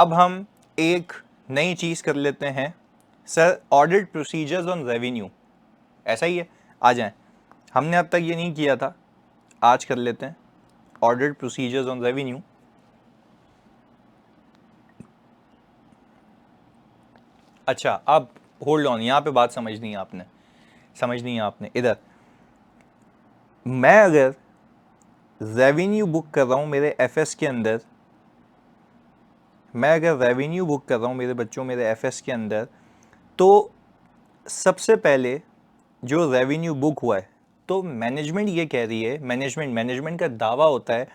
अब हम एक नई चीज़ कर लेते हैं sir, audit procedures on revenue. ऐसा ही है, आ जाएं। हमने अब तक ये नहीं किया था, आज कर लेते हैं ऑडिट प्रोसीजर्स ऑन रेवेन्यू। अच्छा, अब होल्ड ऑन, यहाँ पे बात समझनी है आपने इधर। मैं अगर रेवेन्यू बुक कर रहा हूँ मेरे एफएस के अंदर, मेरे बच्चों मेरे एफएस के अंदर, तो सबसे पहले जो रेवेन्यू बुक हुआ है, तो मैनेजमेंट ये कह रही है, मैनेजमेंट का दावा होता है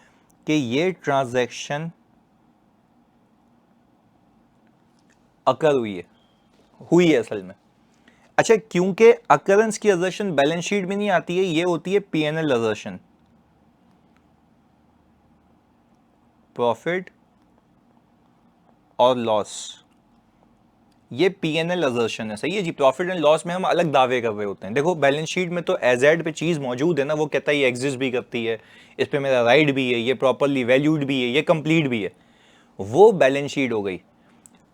कि ये ट्रांजैक्शन अकर हुई है असल में। अच्छा, क्योंकि अकरेंस की असर्शन बैलेंस शीट में नहीं आती है, ये होती है पीएनएल असर्शन, प्रॉफिट और लॉस। ये पीएनएल असर्शन है, सही है जी। प्रॉफिट एंड लॉस में हम अलग दावे कर रहे होते हैं। देखो बैलेंस शीट में तो एजेड पे चीज मौजूद है ना, वो कहता है ये एग्जिस्ट भी करती है, इस पे मेरा राइट भी है, ये प्रॉपरली वैल्यूड भी है, ये कंप्लीट भी है, वो बैलेंस शीट हो गई।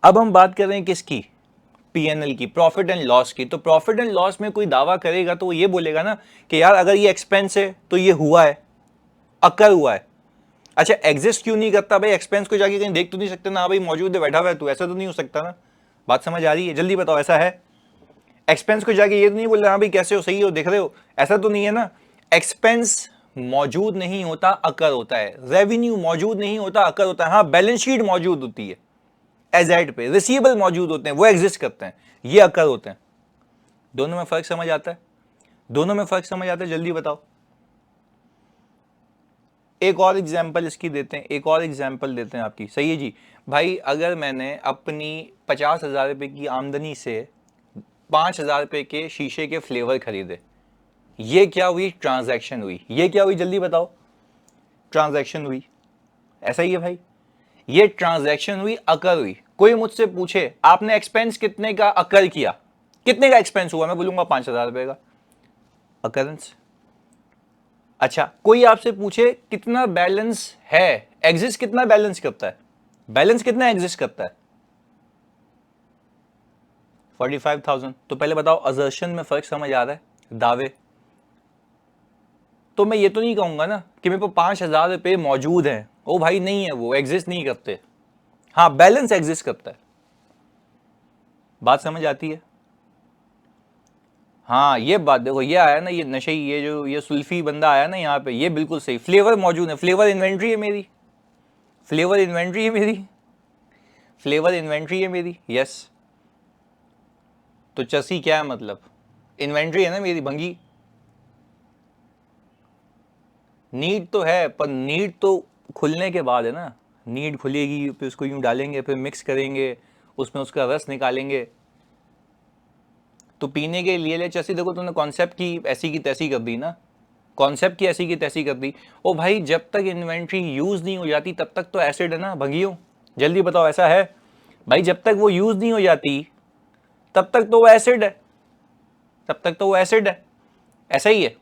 अब हम बात कर रहे हैं किसकी, पीएनएल की, प्रॉफिट एंड लॉस की। तो प्रॉफिट एंड लॉस में कोई दावा करेगा तो वो ये बोलेगा ना कि यार अगर ये एक्सपेंस है तो ये हुआ है, अकर हुआ है। अच्छा, एग्जिस्ट क्यों नहीं करता भाई? एक्सपेंस को जाके कहीं देख तो नहीं सकते ना, भाई मौजूद है, बैठा हुआ है तू, ऐसा तो नहीं हो सकता ना। बात समझ आ रही है? जल्दी बताओ, ऐसा है? एक्सपेंस को जाके ये तो नहीं बोल रहा हाँ भाई कैसे हो, सही हो, देख रहे हो, ऐसा तो नहीं है ना। एक्सपेंस मौजूद नहीं होता, अकर होता है। रेवेन्यू मौजूद नहीं होता, अकर होता है। हाँ, बैलेंस शीट मौजूद होती है, एजेड पे रिसीवेबल मौजूद होते हैं, वो एग्जिस्ट करते हैं, ये अकर होते हैं। दोनों में फर्क समझ आता है? जल्दी बताओ। एक और एग्जाम्पल इसकी देते हैं, आपकी, सही है जी। भाई अगर मैंने अपनी 50,000 रुपए की आमदनी से 5,000 रुपए के शीशे के फ्लेवर खरीदे, ये क्या हुई? ट्रांजैक्शन हुई। ये क्या हुई? जल्दी बताओ। ट्रांजैक्शन हुई, ऐसा ही है भाई। ये ट्रांजैक्शन हुई, अकर हुई। कोई मुझसे पूछे आपने एक्सपेंस कितने का अकर किया, कितने का एक्सपेंस हुआ, मैं बोलूंगा 5,000 रुपए का, अकरेंस। अच्छा, कोई आपसे पूछे कितना बैलेंस है, एग्जिस्ट कितना बैलेंस करता है, बैलेंस कितना एग्जिस्ट करता है? 45,000। तो पहले बताओ, असर्शन में फर्क समझ आ रहा है? दावे तो मैं ये तो नहीं कहूंगा ना कि मेरे पास 5,000 रुपए मौजूद हैं, ओ भाई नहीं है, वो एग्जिस्ट नहीं करते। हाँ, बैलेंस एग्जिस्ट करता है। बात समझ आती है? हाँ, ये बात देखो, ये आया ना, ये नशे, ये जो ये सुल्फी बंदा आया ना यहाँ पे, ये बिल्कुल सही। फ्लेवर मौजूद है, फ्लेवर इन्वेंट्री है मेरी, यस। तो चसी क्या है मतलब? इन्वेंट्री है ना मेरी, भंगी। नीड तो है, पर नीड तो खुलने के बाद है ना। नीड खुलेगी, फिर उसको यूं डालेंगे, फिर मिक्स करेंगे, उसमें उसका रस निकालेंगे, तो पीने के लिए ले चसी। देखो तुमने कॉन्सेप्ट की ऐसी की तैसी कर दी ना, ओ भाई जब तक इन्वेंट्री यूज नहीं हो जाती तब तक तो एसिड है ना भंगियो। जल्दी बताओ, ऐसा है? भाई जब तक वो यूज नहीं हो जाती तब तक तो वो एसिड है, ऐसा ही है।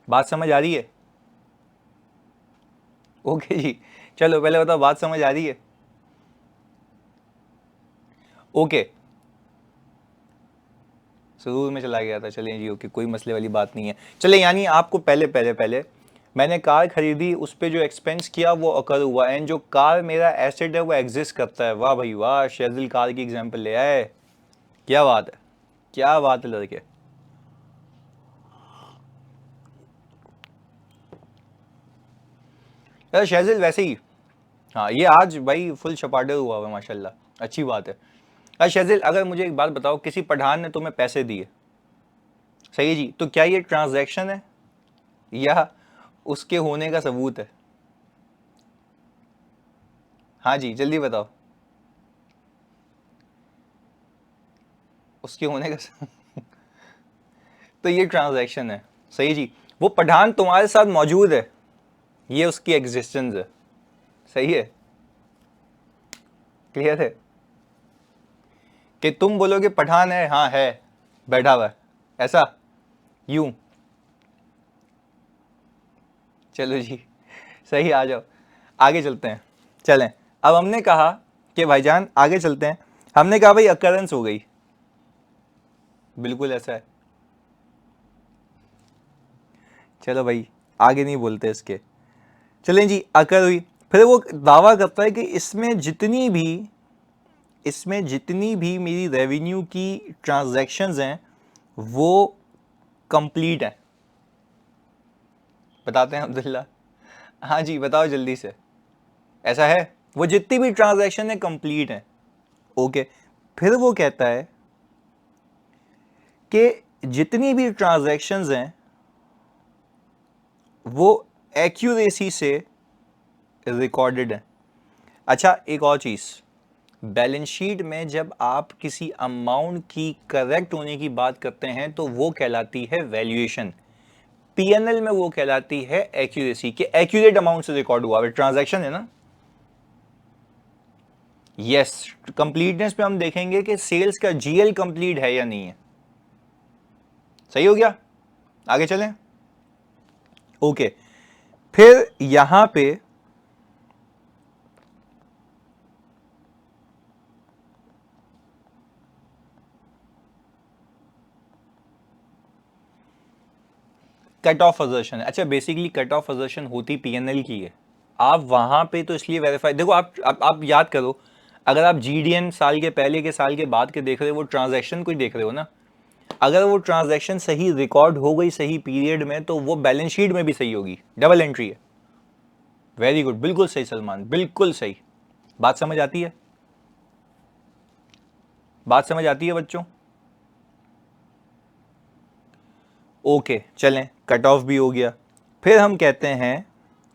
बात समझ आ रही है? ओके जी, चलो पहले बताओ, बात समझ आ रही है? ओके, शुरू में चला गया था, चलिए जी, ओके, कोई मसले वाली बात नहीं है। चले, यानी आपको पहले मैंने कार खरीदी, उस पर जो एक्सपेंस किया वो अकर हुआ, एंड जो कार मेरा एसेट है वो एग्जिस्ट करता है। वाह भाई वाह, शेजिल कार की एग्जांपल ले आए, क्या बात है, लड़के। यार शेजिल वैसे ही, हाँ ये आज भाई फुल छपाटे हुआ हुआ माशाल्लाह, अच्छी बात है। अच्छा शेजिल, अगर मुझे एक बात बताओ, किसी पठान ने तुम्हें पैसे दिए, सही है जी, तो क्या ये ट्रांजैक्शन है या उसके होने का सबूत है? हाँ जी, जल्दी बताओ। उसके होने का तो ये ट्रांजैक्शन है, सही जी। वो पठान तुम्हारे साथ मौजूद है, ये उसकी एग्जिस्टेंस है, सही है। क्लियर है? कि तुम बोलोगे पठान है, हाँ है, बैठा हुआ है, ऐसा, यूं। चलो जी, सही, आ जाओ, आगे चलते हैं। चलें, अब हमने कहा कि भाईजान आगे चलते हैं, हमने कहा भाई अकरेंस हो गई, बिल्कुल ऐसा है, चलो भाई आगे नहीं बोलते इसके, चलें जी अकर हुई। फिर वो दावा करता है कि इसमें जितनी भी मेरी रेवेन्यू की ट्रांजैक्शंस हैं वो कंप्लीट हैं। बताते हैं अब्दुल्ला, हाँ जी बताओ जल्दी से, ऐसा है, वो जितनी भी ट्रांजैक्शन है कंप्लीट है। ओके, फिर वो कहता है कि जितनी भी ट्रांजैक्शंस हैं वो एक्यूरेसी से रिकॉर्डेड है। अच्छा एक और चीज़, बैलेंस शीट में जब आप किसी अमाउंट की करेक्ट होने की बात करते हैं तो वो कहलाती है वैल्यूएशन, पीएनएल में वो कहलाती है एक्यूरेसी, कि एक्यूरेट अमाउंट से रिकॉर्ड हुआ है, ट्रांजैक्शन है ना। यस, कंप्लीटनेस पे हम देखेंगे कि सेल्स का जीएल कंप्लीट है या नहीं है। सही हो गया, आगे चलें। ओके, फिर यहां पे कट ऑफ अजर्शन है। अच्छा बेसिकली कट ऑफ अजर्शन होती पीएनएल की है, आप वहां पे तो इसलिए वेरीफाई, देखो आप याद करो, अगर आप जीडीएन साल के पहले के साल के बाद के देख रहे हो, वो ट्रांजैक्शन को ही देख रहे हो ना, अगर वो ट्रांजैक्शन सही रिकॉर्ड हो गई सही पीरियड में तो वो बैलेंस शीट में भी सही होगी, डबल एंट्री है। वेरी गुड, बिल्कुल सही सलमान, बिल्कुल सही। बात समझ आती है, बात समझ आती है बच्चों। ओके चलें, कट ऑफ भी हो गया। फिर हम कहते हैं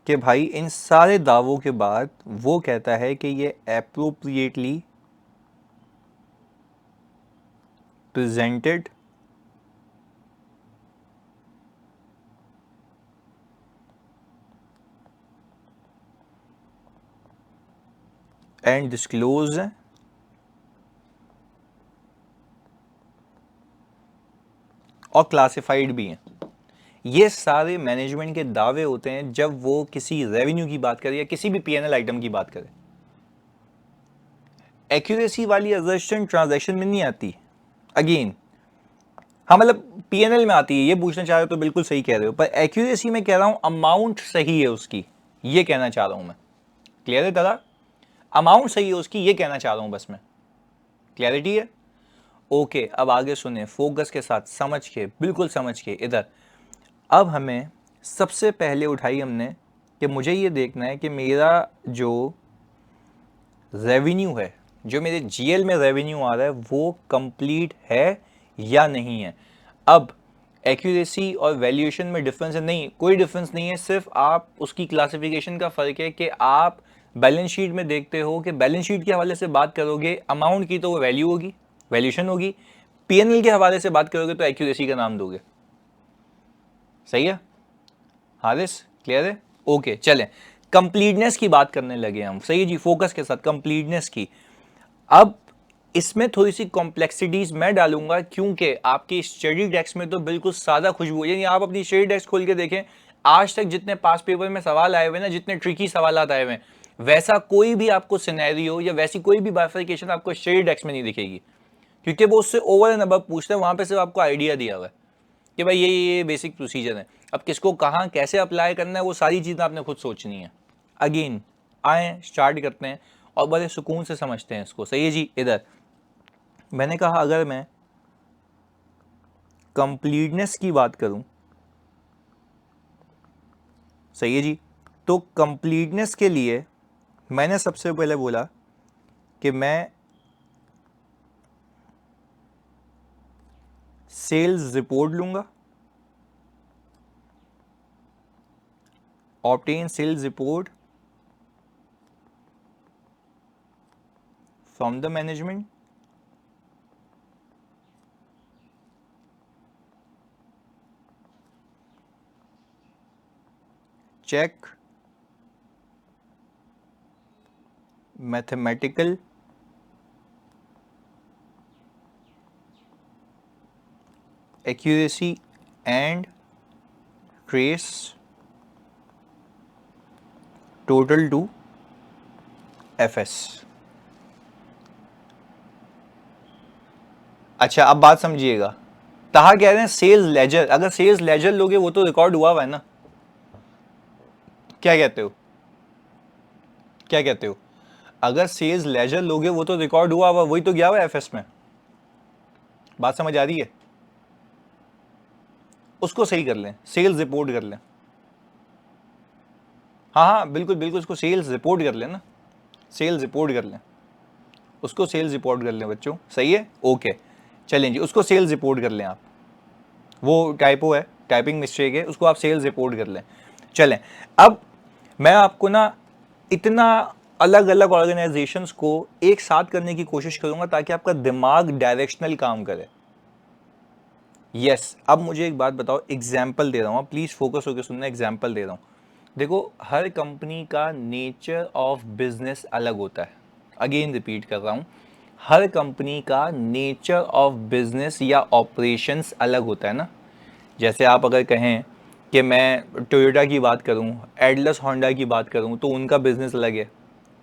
कि भाई इन सारे दावों के बाद वो कहता है कि ये एप्रोप्रिएटली प्रेजेंटेड एंड डिस्क्लोज है और क्लासिफाइड भी हैं। ये सारे मैनेजमेंट के दावे होते हैं जब वो किसी रेवेन्यू की बात करे या किसी भी पीएनएल आइटम की बात करे। एक्यूरेसी वाली अजर्शन ट्रांजैक्शन में नहीं आती, अगेन हाँ मतलब पीएनएल में आती है, ये पूछना चाह रहे हो तो बिल्कुल सही कह रहे हो, पर एक्यूरेसी में कह रहा हूं अमाउंट सही है उसकी, ये कहना चाह रहा हूं मैं। क्लियर है दादा, अमाउंट सही है उसकी, ये कहना चाह रहा हूं बस मैं। क्लैरिटी है। ओके अब आगे सुने फोकस के साथ, समझ के, बिल्कुल समझ के इधर। अब हमें सबसे पहले उठाई हमने कि मुझे ये देखना है कि मेरा जो रेवेन्यू है, जो मेरे जीएल में रेवेन्यू आ रहा है वो कंप्लीट है या नहीं है। अब एक्यूरेसी और वैल्यूएशन में डिफरेंस है, नहीं कोई डिफरेंस नहीं है, सिर्फ आप उसकी क्लासिफिकेशन का फर्क है कि आप बैलेंस शीट में देखते हो कि बैलेंस शीट के हवाले से बात करोगे अमाउंट की तो वो वैल्यू होगी, वैल्यूएशन होगी, पीएनएल के हवाले से बात करोगे तो एक्यूरेसी का नाम दोगे। सही है हारिस, क्लियर है। ओके चलें, कंप्लीटनेस की बात करने लगे हम, सही है जी, फोकस के साथ कंप्लीटनेस की। अब इसमें थोड़ी सी कॉम्प्लेक्सिटीज मैं डालूंगा क्योंकि आपकी स्टडी डेस्क में तो बिल्कुल सादा खुशबू, यानी आप अपनी स्टडी डेस्क खोल के देखें, आज तक जितने पास पेपर में सवाल आए हुए ना, जितने ट्रिकी सवाल आए हुए, वैसा कोई भी आपको सिनेरियो या वैसी कोई भी बाइफिकेशन आपको स्टडी डेस्क में नहीं दिखेगी, क्योंकि वो उससे ओवर एंड अबव पूछते हैं, वहां पे सिर्फ आपको आइडिया दिया हुआ है कि भाई ये बेसिक प्रोसीजर है। अब किसको कहाँ कैसे अप्लाई करना है वो सारी चीज़ें आपने खुद सोचनी है। अगेन आए स्टार्ट करते हैं और बड़े सुकून से समझते हैं इसको। सही है जी, इधर मैंने कहा अगर मैं कंप्लीटनेस की बात करूं, सही है जी, तो कंप्लीटनेस के लिए मैंने सबसे पहले बोला कि मैं सेल्स रिपोर्ट लूंगा, obtain sales report from the management, check mathematical accuracy and trace total to FS। अच्छा अब बात समझिएगा, कहा कह रहे हैं सेल्स लेजर, अगर सेल्स लेजर लोगे वो तो रिकॉर्ड हुआ है ना, क्या कहते हो, क्या कहते हो, अगर सेल्स लेजर लोगे वो तो रिकॉर्ड हुआ हुआ, वही तो गया हुआ एफएस में। बात समझ आ रही है, उसको सही कर लें, सेल्स रिपोर्ट कर लें। हाँ हाँ बिल्कुल बिल्कुल, उसको सेल्स रिपोर्ट कर लें ना, सेल्स रिपोर्ट कर लें, उसको सेल्स रिपोर्ट कर लें बच्चों, सही है, ओके चलें जी, उसको सेल्स रिपोर्ट कर लें आप, वो टाइपो है, टाइपिंग मिस्टेक है, उसको आप सेल्स रिपोर्ट कर लें। चलें, अब मैं आपको ना इतना अलग अलग ऑर्गेनाइजेशंस को एक साथ करने की कोशिश करूंगा ताकि आपका दिमाग डायरेक्शनल काम करे। यस, अब मुझे एक बात बताओ, एग्जाम्पल दे रहा हूँ, प्लीज़ फोकस होकर सुनना, एग्जाम्पल दे रहा हूँ। देखो, हर कंपनी का नेचर ऑफ बिजनेस अलग होता है, अगेन रिपीट कर रहा हूँ, हर कंपनी का नेचर ऑफ बिजनेस या ऑपरेशंस अलग होता है ना। जैसे आप अगर कहें कि मैं टोयोटा की बात करूं, एटलस होंडा की बात करूं, तो उनका बिजनेस अलग है।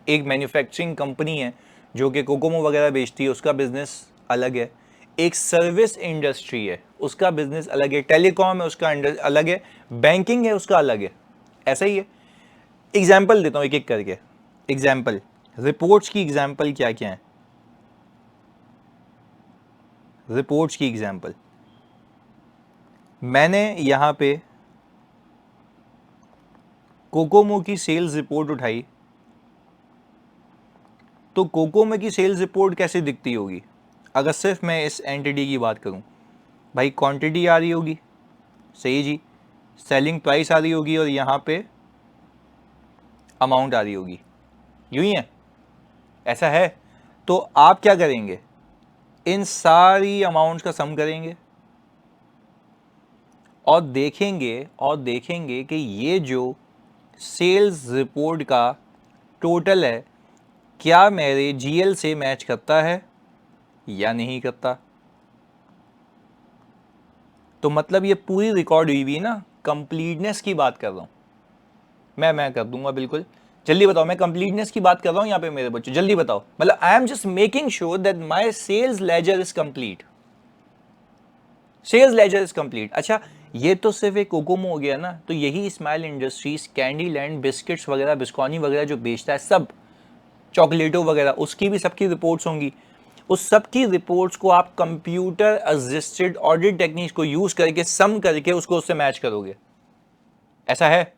एक मैन्युफैक्चरिंग कंपनी है जो कि कोकोमो वगैरह बेचती है, उसका बिजनेस अलग है। एक सर्विस इंडस्ट्री है, उसका बिजनेस अलग है। टेलीकॉम है, उसका अलग है। बैंकिंग है, उसका अलग है। ऐसा ही है। एग्जाम्पल देता हूँ एक एक करके। एग्जाम्पल, रिपोर्ट्स की एग्जाम्पल क्या क्या है, रिपोर्ट्स की एग्जाम्पल मैंने यहाँ पे कोकोमो की सेल्स रिपोर्ट उठाई, तो कोकोमो की सेल्स रिपोर्ट कैसे दिखती होगी अगर सिर्फ मैं इस एंटिटी की बात करूं? भाई क्वांटिटी आ रही होगी, सही जी, सेलिंग प्राइस आ रही होगी और यहाँ पे अमाउंट आ रही होगी, यूं ही है, ऐसा है। तो आप क्या करेंगे, इन सारी अमाउंट्स का सम करेंगे और देखेंगे कि ये जो सेल्स रिपोर्ट का टोटल है क्या मेरे जीएल से मैच करता है या नहीं करता। तो मतलब ये पूरी रिकॉर्ड हुई हुई ना, कंप्लीटनेस की बात कर रहा हूं मैं कर दूंगा बिल्कुल। जल्दी बताओ, मैं कंप्लीटनेस की बात कर रहा हूं यहाँ पे मेरे बच्चों, जल्दी बताओ, मतलब I am just making sure that my sales ledger is complete, sales ledger is complete. अच्छा, ये तो सिर्फ एक कोकोमो हो गया ना, तो यही smile industries candy land biscuits वगैरह, बिस्कॉनी वगैरह जो बेचता है, सब चॉकलेटो वगैरह, उसकी भी सबकी रिपोर्ट्स होंगी। उस सब की रिपोर्ट्स को आप कंप्यूटर असिस्टेड ऑडिट टेक्निक्स को यूज करके सम करके उसको उससे मैच करोगे, ऐसा है।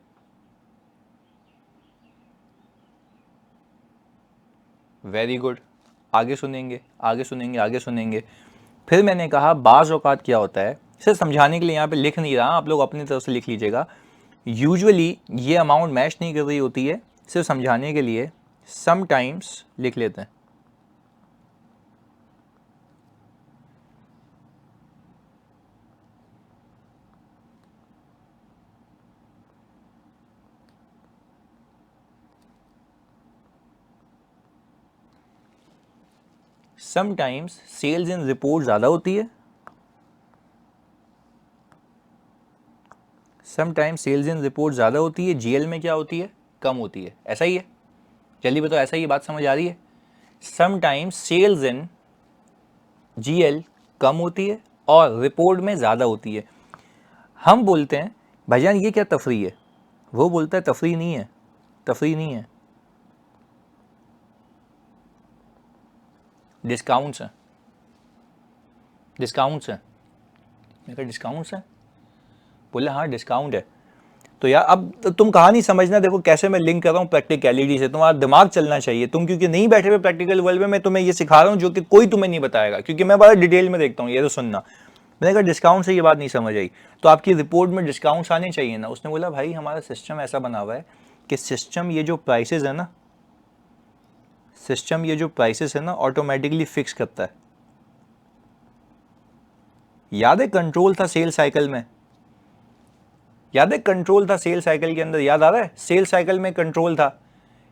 वेरी गुड, आगे सुनेंगे, आगे सुनेंगे, आगे सुनेंगे। फिर मैंने कहा बाज औकात क्या होता है, सिर्फ समझाने के लिए यहाँ पे लिख नहीं रहा, आप लोग अपनी तरफ से लिख लीजिएगा। यूजुअली ये अमाउंट मैच नहीं कर रही होती है, सिर्फ समझाने के लिए समटाइम्स लिख लेते हैं। समटाइम्स सेल्स इन रिपोर्ट ज़्यादा होती है, समटाइम्स सेल्स इन रिपोर्ट ज़्यादा होती है, जीएल में क्या होती है, कम होती है, ऐसा ही है। जल्दी बताओ, ऐसा ही बात समझ आ रही है? समटाइम्स सेल्स इन जीएल कम होती है और रिपोर्ट में ज़्यादा होती है। हम बोलते हैं भाईजान ये क्या तफरी है, वो बोलता है तफरी नहीं है, तफरी नहीं है, डिस्काउंट्स हैं, डिस्काउंट्स हैं। मैं कहा डिस्काउंट्स हैं, बोला हाँ डिस्काउंट है। तो यार अब तुम कहानी समझना, देखो कैसे मैं लिंक कर रहा हूँ प्रैक्टिकलिटी से, तुम्हारा दिमाग चलना चाहिए। तुम क्योंकि नहीं बैठे हुए प्रैक्टिकल वर्ल्ड में, मैं तुम्हें ये सिखा रहा हूँ जो कि कोई तुम्हें नहीं बताएगा, क्योंकि मैं बड़ा डिटेल में देखता हूँ। ये तो सुनना, मैंने कहा डिस्काउंट से ये बात नहीं समझ आई, तो आपकी रिपोर्ट में डिस्काउंट्स आने चाहिए ना। उसने बोला भाई हमारा सिस्टम ऐसा बना हुआ है कि सिस्टम ये जो प्राइसेस है ना, सिस्टम ये जो प्राइसेस है ना ऑटोमेटिकली फिक्स करता है। याद है कंट्रोल था सेल साइकिल में, याद है कंट्रोल था सेल साइकिल के अंदर, याद आ रहा है? सेल साइकिल में कंट्रोल था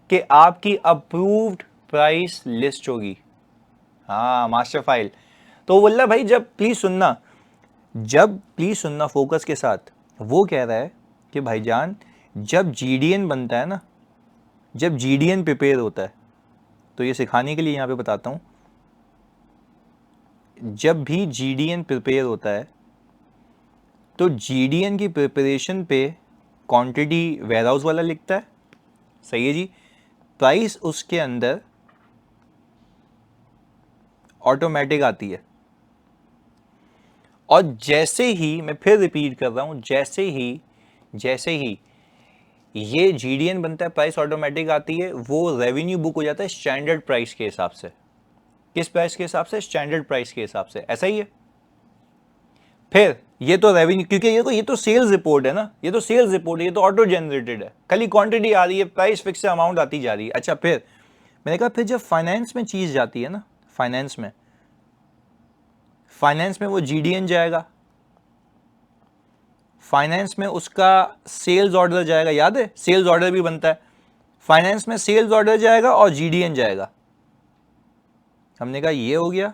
कि आपकी अप्रूव्ड प्राइस लिस्ट होगी, हाँ मास्टर फाइल। तो बोल रहा भाई जब प्लीज सुनना, जब प्लीज सुनना फोकस के साथ, वो कह रहा है कि भाईजान जब जीडीएन बनता है ना, जब जीडीएन प्रिपेयर होता है, तो ये सिखाने के लिए यहाँ पे बताता हूँ, जब भी GDN प्रिपेयर होता है तो GDN की प्रिपरेशन पे क्वांटिटी वेयरहाउस वाला लिखता है, सही है जी। प्राइस उसके अंदर ऑटोमेटिक आती है। और जैसे ही, मैं फिर रिपीट कर रहा हूं, जैसे ही ये GDN बनता है, प्राइस ऑटोमेटिक आती है, वो रेवेन्यू बुक हो जाता है स्टैंडर्ड प्राइस के हिसाब से। किस प्राइस के हिसाब से? स्टैंडर्ड प्राइस के हिसाब से, ऐसा ही है। फिर ये तो रेवेन्यू, क्योंकि ये तो सेल्स रिपोर्ट है ना, ये तो सेल्स रिपोर्ट है, ये तो ऑटो जनरेटेड है, खाली क्वांटिटी आ रही है, प्राइस फिक्स अमाउंट आती जा रही है। अच्छा, फिर मैंने कहा फिर जब फाइनेंस में चीज जाती है ना, फाइनेंस में वो GDN जाएगा, फाइनेंस में उसका सेल्स ऑर्डर जाएगा, याद है सेल्स ऑर्डर भी बनता है, फाइनेंस में सेल्स ऑर्डर जाएगा और GDN जाएगा। हमने कहा ये हो गया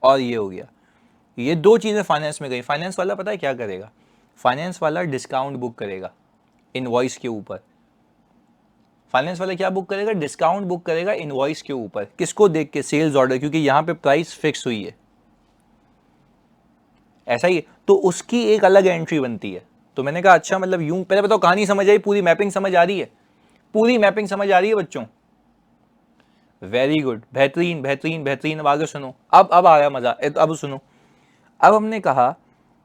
और ये हो गया, ये दो चीजें फाइनेंस में गई। फाइनेंस वाला पता है क्या करेगा? फाइनेंस वाला डिस्काउंट बुक करेगा इनवॉइस के ऊपर। फाइनेंस वाला क्या बुक करेगा? डिस्काउंट बुक करेगा इनवॉइस के ऊपर। किसको देख के? सेल्स ऑर्डर, क्योंकि यहां पे प्राइस फिक्स हुई है, ऐसा ही है। तो उसकी एक अलग एंट्री बनती है। तो मैंने कहा अच्छा, मतलब यूं, पहले बताओ कहानी समझ आई? पूरी मैपिंग समझ आ रही है? पूरी मैपिंग समझ आ रही है बच्चों? वेरी गुड, बेहतरीन बेहतरीन बेहतरीन। अब आगे सुनो, अब आ गया मजा। अब सुनो, अब हमने कहा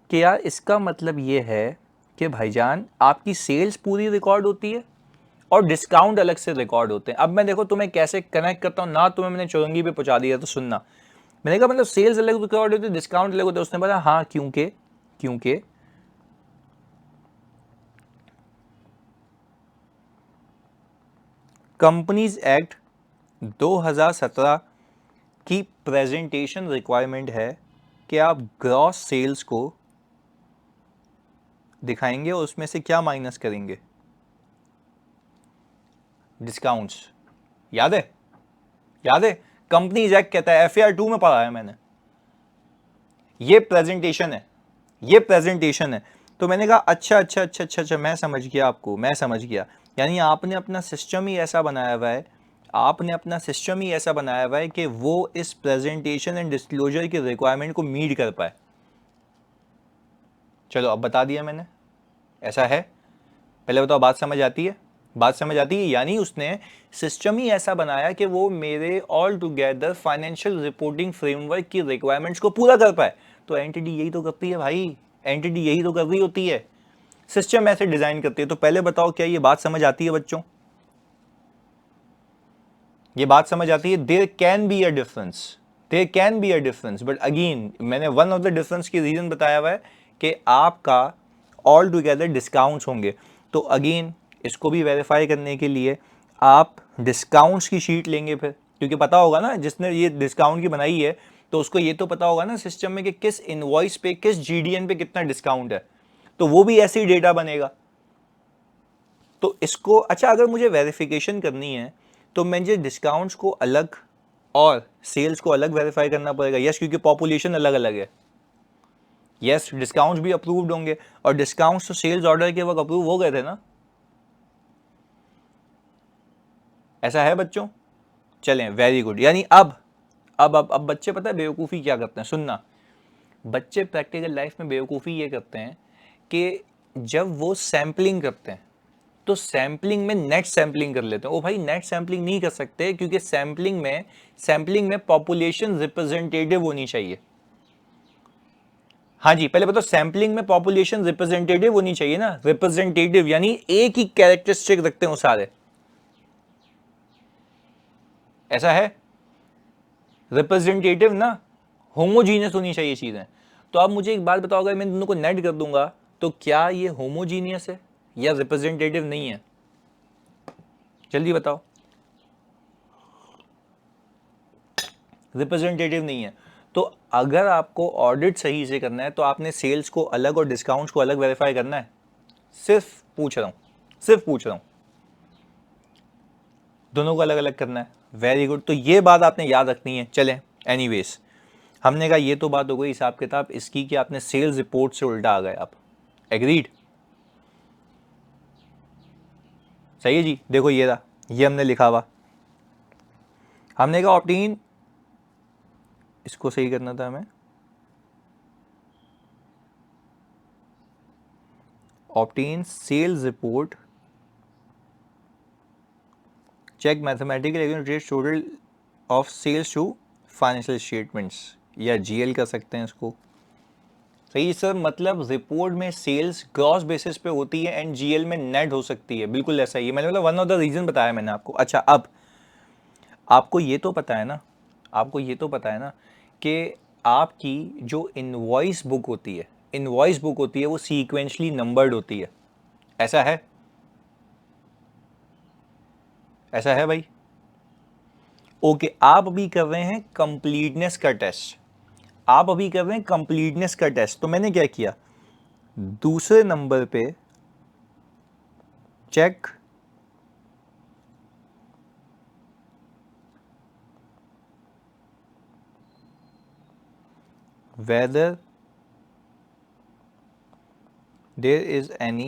कि यार इसका मतलब ये है कि भाईजान आपकी सेल्स पूरी रिकॉर्ड होती है और डिस्काउंट अलग से रिकॉर्ड होते हैं। अब मैं देखो तुम्हें कैसे कनेक्ट करता हूं ना, तुम्हें मैंने चौरंगी पे पहुंचा दिया, तो सुनना। मैंने कहा मतलब सेल्स अलग रिकॉर्ड होती है, डिस्काउंट अलग होता है। उसने बोला हाँ, क्योंकि कंपनीज एक्ट 2017 की प्रेजेंटेशन रिक्वायरमेंट है कि आप ग्रॉस सेल्स को दिखाएंगे और उसमें से क्या माइनस करेंगे? डिस्काउंट्स। याद है? याद है? कंपनीज एक्ट कहता है, FAR 2 में पढ़ा है मैंने, ये प्रेजेंटेशन है, ये प्रेजेंटेशन है। तो मैंने कहा अच्छा अच्छा अच्छा अच्छा अच्छा, मैं समझ गया आपको, मैं समझ गया। यानी आपने अपना सिस्टम ही ऐसा बनाया हुआ है, आपने अपना सिस्टम ही ऐसा बनाया हुआ है कि वो इस प्रेजेंटेशन एंड डिस्क्लोजर की रिक्वायरमेंट को मीट कर पाए। चलो अब बता दिया मैंने, ऐसा है। पहले बताओ बात समझ आती है? बात समझ आती है? यानी उसने सिस्टम ही ऐसा बनाया कि वो मेरे all together financial reporting framework की रिक्वायरमेंट्स को पूरा कर पाए। तो एंटिटी यही तो करती है भाई, एंटिटी यही तो कर रही होती है, सिस्टम ऐसे डिजाइन करती है। तो पहले बताओ क्या ये बात समझ आती है बच्चों? ये बात समझ आती है? There can be a difference, there can be a difference, but again मैंने वन ऑफ द डिफरेंस की रीजन बताया हुआ है कि आपका ऑल टुगेदर डिस्काउंट्स होंगे। तो अगेन इसको भी वेरीफाई करने के लिए आप डिस्काउंट्स की शीट लेंगे फिर, क्योंकि पता होगा ना जिसने ये डिस्काउंट की बनाई है, तो उसको ये तो पता होगा ना सिस्टम में कि किस इनवॉइस पे, किस GDN पे कितना डिस्काउंट है, तो वो भी ऐसे ही डेटा बनेगा। तो इसको, अच्छा अगर मुझे वेरिफिकेशन करनी है तो मुझे डिस्काउंट्स को अलग और सेल्स को अलग वेरीफाई करना पड़ेगा। यस, क्योंकि पॉपुलेशन अलग अलग है। यस, डिस्काउंट्स भी अप्रूव्ड होंगे, और डिस्काउंट्स तो सेल्स ऑर्डर के वक्त अप्रूव हो गए थे ना, ऐसा है बच्चों? चलें, वेरी गुड। यानी अब बच्चे पता है बेवकूफ़ी क्या करते हैं? सुनना, बच्चे प्रैक्टिकल लाइफ में बेवकूफ़ी ये करते हैं कि जब वो सैम्पलिंग करते हैं तो सैम्पलिंग में नेट सैम्पलिंग कर लेते हैं। ओ भाई, नेट सैम्पलिंग नहीं कर सकते, क्योंकि सैम्पलिंग में पॉपुलेशन रिप्रेजेंटेटिव होनी चाहिए। हाँ जी, पहले बताओ, सैम्पलिंग में पॉपुलेशन रिप्रेजेंटेटिव होनी चाहिए ना, रिप्रेजेंटेटिव यानी एक ही कैरेक्टरिस्टिक रखते हैं सारे, ऐसा है? रिप्रेजेंटेटिव ना, होमोजीनियस होनी चाहिए चीजें। तो अब मुझे एक बात बताओ, अगर मैं दोनों को नेट कर दूंगा तो क्या ये होमोजीनियस है या रिप्रेजेंटेटिव नहीं है? जल्दी बताओ। रिप्रेजेंटेटिव नहीं है। तो अगर आपको ऑडिट सही से करना है तो आपने सेल्स को अलग और डिस्काउंट्स को अलग वेरीफाई करना है। सिर्फ पूछ रहा हूं, सिर्फ पूछ रहा हूं, दोनों को अलग अलग करना है। वेरी गुड, तो ये बात आपने याद रखनी है। चलें, एनीवेज, हमने कहा ये तो बात हो गई हिसाब किताब इसकी कि आपने सेल्स रिपोर्ट से उल्टा आ गए आप। एग्रीड? सही है जी। देखो ये रहा, ये हमने लिखा हुआ, हमने कहा ऑप्टेन, इसको सही करना था हमें, obtain sales report, check mathematical total of sales to financial statements, या जीएल कर सकते हैं इसको। सही सर, मतलब रिपोर्ट में सेल्स ग्रॉस बेसिस पे होती है एंड जीएल में नेट हो सकती है, बिल्कुल ऐसा ही है। मैंने मतलब वन ऑफ द रीजन बताया मैंने आपको। अच्छा, अब आपको ये तो पता है ना, आपको ये तो पता है ना कि आपकी जो इनवॉइस बुक होती है, इनवॉइस बुक होती है वो सीक्वेंशली नंबर्ड होती है, ऐसा है? ऐसा है भाई? ओके, आप अभी कर रहे हैं कंप्लीटनेस का टेस्ट, आप अभी कर रहे हैं कंप्लीटनेस का टेस्ट। तो मैंने क्या किया, दूसरे नंबर पे check whether there is any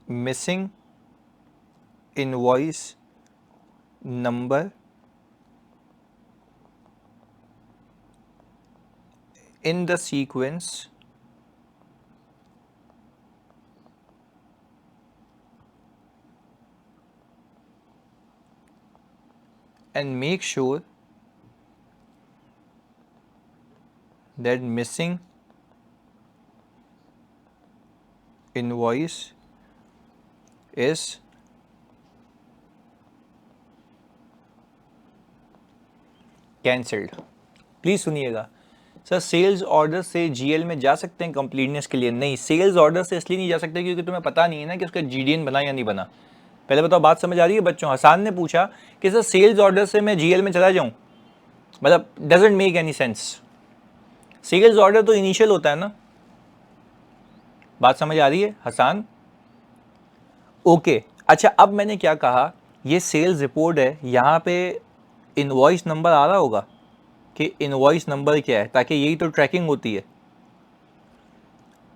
missing invoice number in the sequence and make sure that missing invoice is cancelled. Please सुनिएगा सर, सेल्स ऑर्डर से जीएल में जा सकते हैं कंप्लीटनेस के लिए? नहीं, सेल्स ऑर्डर से इसलिए नहीं जा सकते क्योंकि तुम्हें पता नहीं है ना कि उसका जीडीएन बना या नहीं बना। पहले बताओ, बात समझ आ रही है बच्चों? हसान ने पूछा कि सर सेल्स ऑर्डर से मैं जीएल में चला जाऊं, मतलब doesn't make any sense. Sales order तो इनिशियल होता है ना, बात समझ आ रही है हसान? ओके, अच्छा, अब मैंने क्या कहा, ये सेल्स रिपोर्ट है, यहाँ पे इनवॉइस नंबर आ रहा होगा कि इनवॉइस नंबर क्या है, ताकि यही तो ट्रैकिंग होती है।